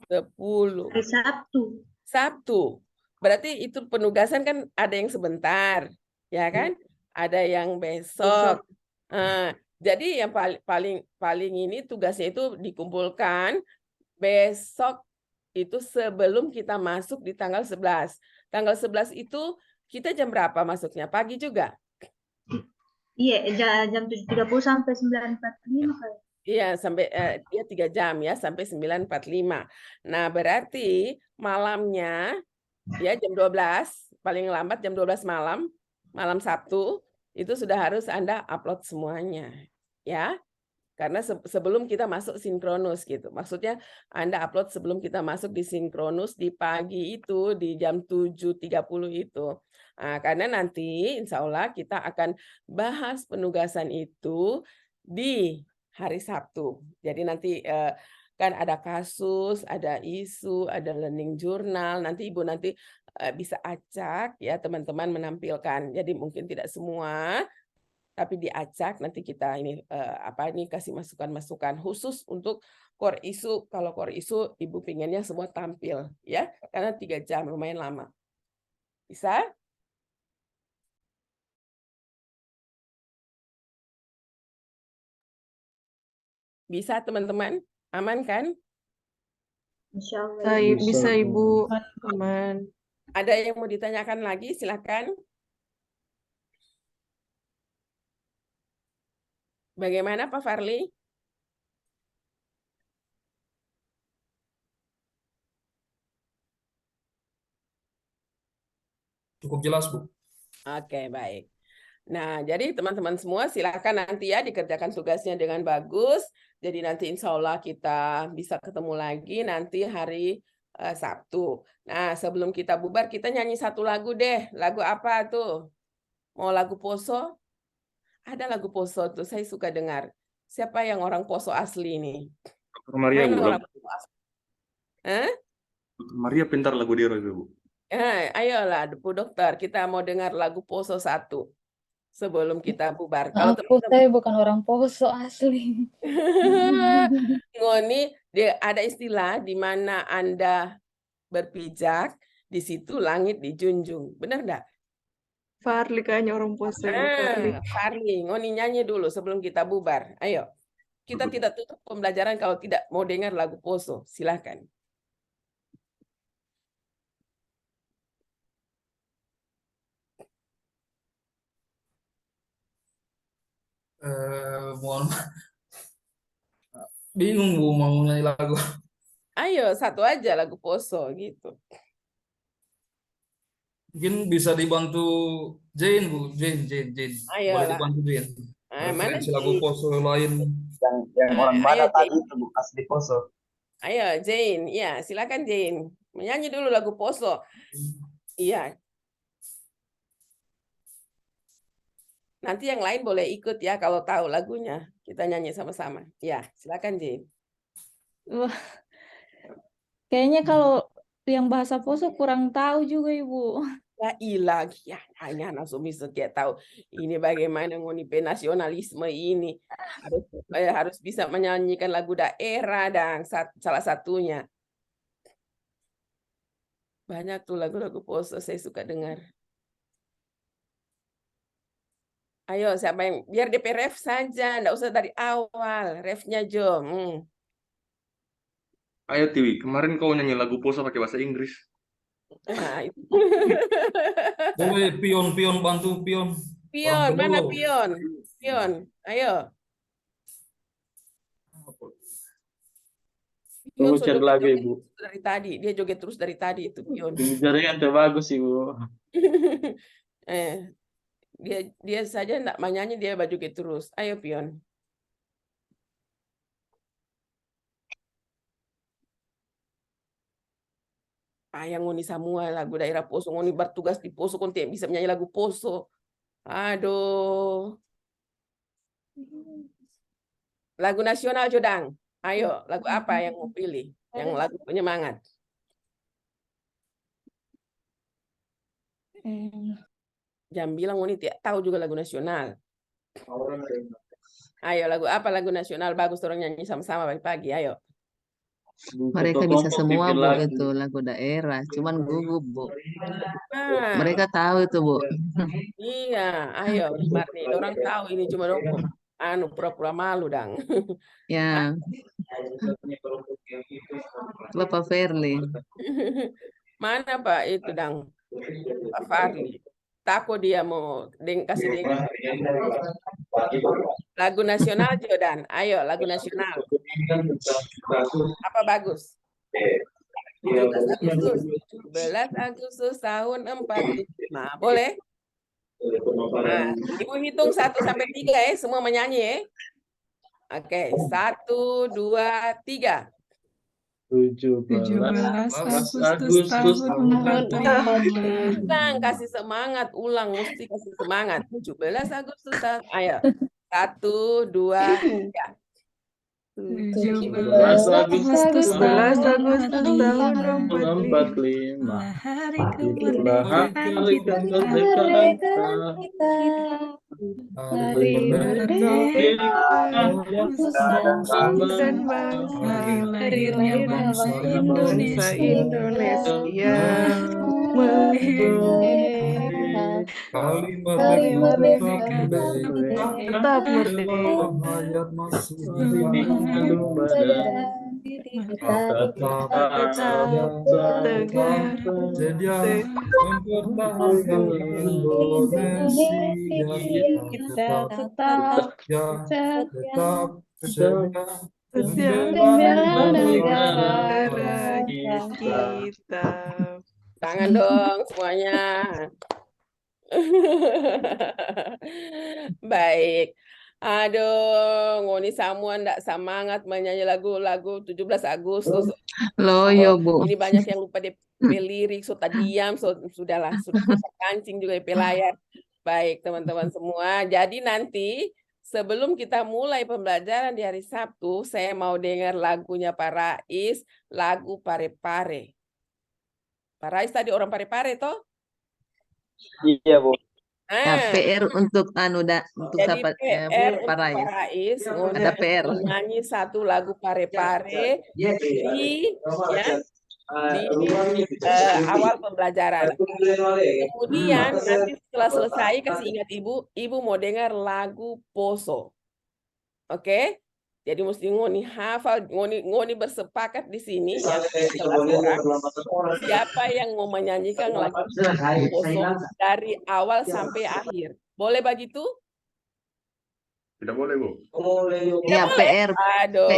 10.
Hari Sabtu.
Sabtu. Berarti itu penugasan kan ada yang sebentar, ya kan? Ada yang besok. Jadi yang paling ini tugasnya itu dikumpulkan besok itu sebelum kita masuk di tanggal 11. Tanggal 11 itu kita jam berapa masuknya? Pagi juga?
Iya, jam 7.30 sampai 9.45 kali.
Iya, sampai dia 3 jam ya, sampai 9.45. Nah, berarti malamnya ya jam 12, paling lambat jam 12 malam Sabtu, itu sudah harus Anda upload semuanya. ya. Karena sebelum kita masuk sinkronus gitu. Maksudnya Anda upload sebelum kita masuk di sinkronus di pagi itu, di jam 7.30 itu. Nah, karena nanti insya Allah kita akan bahas penugasan itu di hari Sabtu. Jadi nanti kan ada kasus, ada isu, ada learning journal. Nanti Ibu nanti bisa acak ya teman-teman menampilkan. Jadi mungkin tidak semua, tapi diacak nanti kita ini kasih masukan-masukan khusus untuk core isu. Kalau core isu Ibu pinginnya semua tampil ya, karena 3 jam lumayan lama. Bisa? Bisa teman-teman? Aman kan?
Insya Allah.
Bisa Ibu, aman.
Ada yang mau ditanyakan lagi? Silakan. Bagaimana Pak Farli?
Cukup jelas, Bu.
Oke, baik. Nah, jadi teman-teman semua silakan nanti ya dikerjakan tugasnya dengan bagus. Jadi nanti insya Allah kita bisa ketemu lagi nanti hari Sabtu. Nah, sebelum kita bubar, kita nyanyi satu lagu deh. Lagu apa tuh? Mau lagu Poso? Ada lagu Poso tuh, saya suka dengar. Siapa yang orang Poso asli nih?
Dr. Maria,
Mana
Bu.
orang Poso asli?
Dr. Maria pintar lagu dia itu, Bu.
Ayolah, Bu Dokter, kita mau dengar lagu Poso 1 sebelum kita bubar. Kalau
Aku saya bukan orang Poso asli.
Ngoni, ada istilah di mana Anda berpijak, di situ langit dijunjung. Benar enggak?
Farli kayaknya orang Poso.
Farli, Ngoni nyanyi dulu sebelum kita bubar. Ayo. Kita tidak tutup pembelajaran kalau tidak mau dengar lagu Poso. Silakan.
Mohon bingung Bu mau nyanyi lagu.
Ayo, satu aja lagu Poso gitu.
Mungkin bisa dibantu Jane, Bu. Jane. Boleh dibantu Jane. Referensi lagu Poso lain.
Yang orang Batak tadi itu Bu, asli Poso.
Ayo, Jane. Iya, silakan Jane. Menyanyi dulu lagu Poso. Iya. Nanti yang lain boleh ikut ya kalau tahu lagunya. Kita nyanyi sama-sama. Ya, silakan Jane.
Wah, kayaknya kalau yang bahasa Poso kurang tahu juga Ibu.
Ya ilah, ya hanya langsung bisa dia tahu ini bagaimana ngonipe nasionalisme ini harus bisa menyanyikan lagu daerah dan salah satunya. Banyak tuh lagu-lagu Poso saya suka dengar. Ayo, siapa yang biar DP ref saja, enggak usah dari awal, refnya Jo.
Ayo Tiwi, kemarin kau nyanyi lagu Poso pakai bahasa Inggris.
Nah, itu.
Boleh pion bantu pion.
Pion, mana pion? Pion, ayo. Pion
cari lagu Ibu.
Dari tadi, dia joget terus dari tadi itu pion.
Jaringan terbagus Ibu.
Dia saja enggak menyanyi, dia joget terus. Ayo pion. Yang ngoni semua lagu daerah Poso, ngoni bertugas di Poso, kon tidak bisa menyanyi lagu Poso. Aduh. Lagu nasional Jodang. Ayo, lagu apa yang mau pilih? Yang lagu penyemangat. Jangan bilang ngoni tidak tahu juga lagu nasional. Ayo, lagu apa lagu nasional bagus orang nyanyi sama-sama pagi-pagi. Ayo.
Mereka bisa semua Bu itu lagu daerah, cuman gugup Bu. Mereka tahu itu Bu.
Iya, ayo Marni, orang tahu ini cuma pura-pura malu dang.
Ya. Bapak Ferli.
Mana Pak itu dang? Pak Farli. Tako dia mau kasih dengar. Lagu nasional Jodan. Ayo lagu nasional. Apa bagus? 17 Agustus tahun 45. Boleh? Nah, Ibu hitung 1 sampai 3 ya, semua menyanyi ya. Oke, 1, 2, 3.
17
Agustus tahun 45.
Ulang, kasih semangat, ulang, mesti kasih semangat. 17 Agustus tahun. Ayo. 1, 2, 3.
17 Agustus
11
tahun
Agustus tahun
45.
45.
Itulah hari
Itulah
kemerdekaan
hari
kita.
kemerdekaan kita.
Hari
Merdeka,
Nusa
Dan
bangsa,
hari lahirnya bangsa
bangsa
Indonesia.
Indonesia.
kali
Merdeka,
merdeka,
tetap merdeka.
hayat masih
Lindung badan,
tetap
Tegak
sedia mempertahankan Indonesia,
Kita
tetap sedia
setia
membela
negara kita.
Tangan dong semuanya. Baik. Aduh, ngoni semua ndak semangat menyanyi lagu-lagu 17 Agustus.
Loyo, Bu.
Ini banyak yang lupa DP lirik, so diam, sudahlah, sudah kancing juga DP layar. Baik, teman-teman semua. Jadi nanti sebelum kita mulai pembelajaran di hari Sabtu, saya mau dengar lagunya Pak Rais, lagu Pare-Pare. Pak Rais tadi orang Pare-Pare toh?
Iya, Bu.
Ya, PR untuk untuk
Jadi
sahabat
PR
Bu,
untuk
Pak
Pak
Rais.
Rais, ngoni
Ada PR.
menyanyi satu lagu Pare-Pare di awal pembelajaran. Kemudian nanti setelah selesai kasih ingat ibu mau dengar lagu Poso. Oke? Jadi mesti ngoni hafal, ngoni bersepakat di sini ya, 11 orang. Siapa yang mau menyanyikan lagu Poso dari awal sampai akhir? Boleh begitu?
Tidak boleh, Bu.
Ya, PR.
Aduh.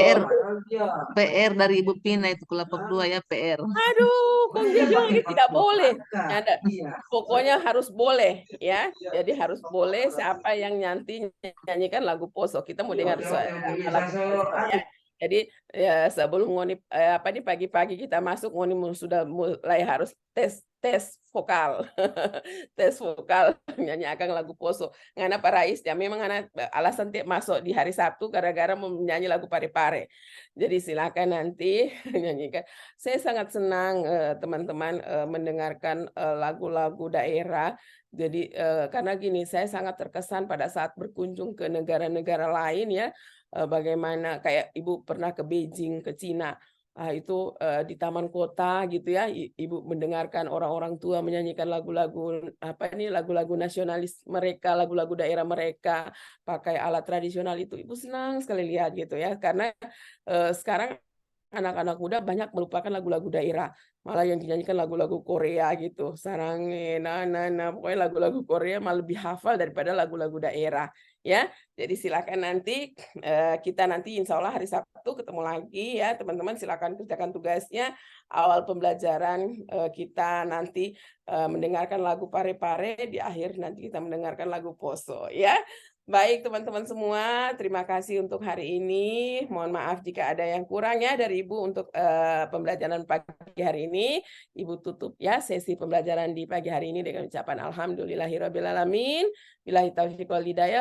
PR dari Ibu Pina itu Kelapak 2 ya, PR.
Aduh, kok lagi tidak boleh. Ada. Pokoknya harus boleh ya. Jadi harus boleh siapa yang nanti nyanyikan lagu Poso. Kita mau dengar lagu Poso ya. Jadi ya sebelum ngoni pagi-pagi kita masuk ngoni sudah mulai harus tes vokal. Tes vokal nyanyikan lagu Poso. Ngana Pak Rais ya memang ngana alasan masuk di hari Sabtu gara-gara menyanyi lagu Pare-Pare. Jadi silakan nanti nyanyikan. Saya sangat senang teman-teman mendengarkan lagu-lagu daerah. Jadi karena gini saya sangat terkesan pada saat berkunjung ke negara-negara lain ya. Bagaimana kayak Ibu pernah ke Beijing, ke Cina. Itu di taman kota gitu ya, Ibu mendengarkan orang-orang tua menyanyikan lagu-lagu lagu-lagu nasionalis mereka, lagu-lagu daerah mereka, pakai alat tradisional itu, Ibu senang sekali lihat gitu ya, karena sekarang anak-anak muda banyak melupakan lagu-lagu daerah, malah yang dinyanyikan lagu-lagu Korea gitu, sarange, pokoknya lagu-lagu Korea malah lebih hafal daripada lagu-lagu daerah. Ya, jadi silakan nanti kita nanti insya Allah hari Sabtu ketemu lagi ya teman-teman, silakan kerjakan tugasnya. Awal pembelajaran kita nanti mendengarkan lagu Pare-Pare, di akhir nanti kita mendengarkan lagu Poso ya. Baik teman-teman semua, terima kasih untuk hari ini. Mohon maaf jika ada yang kurang ya dari Ibu untuk pembelajaran pagi hari ini. Ibu tutup ya sesi pembelajaran di pagi hari ini dengan ucapan alhamdulillahirabbil alamin. Billahi taufiq wal hidayah.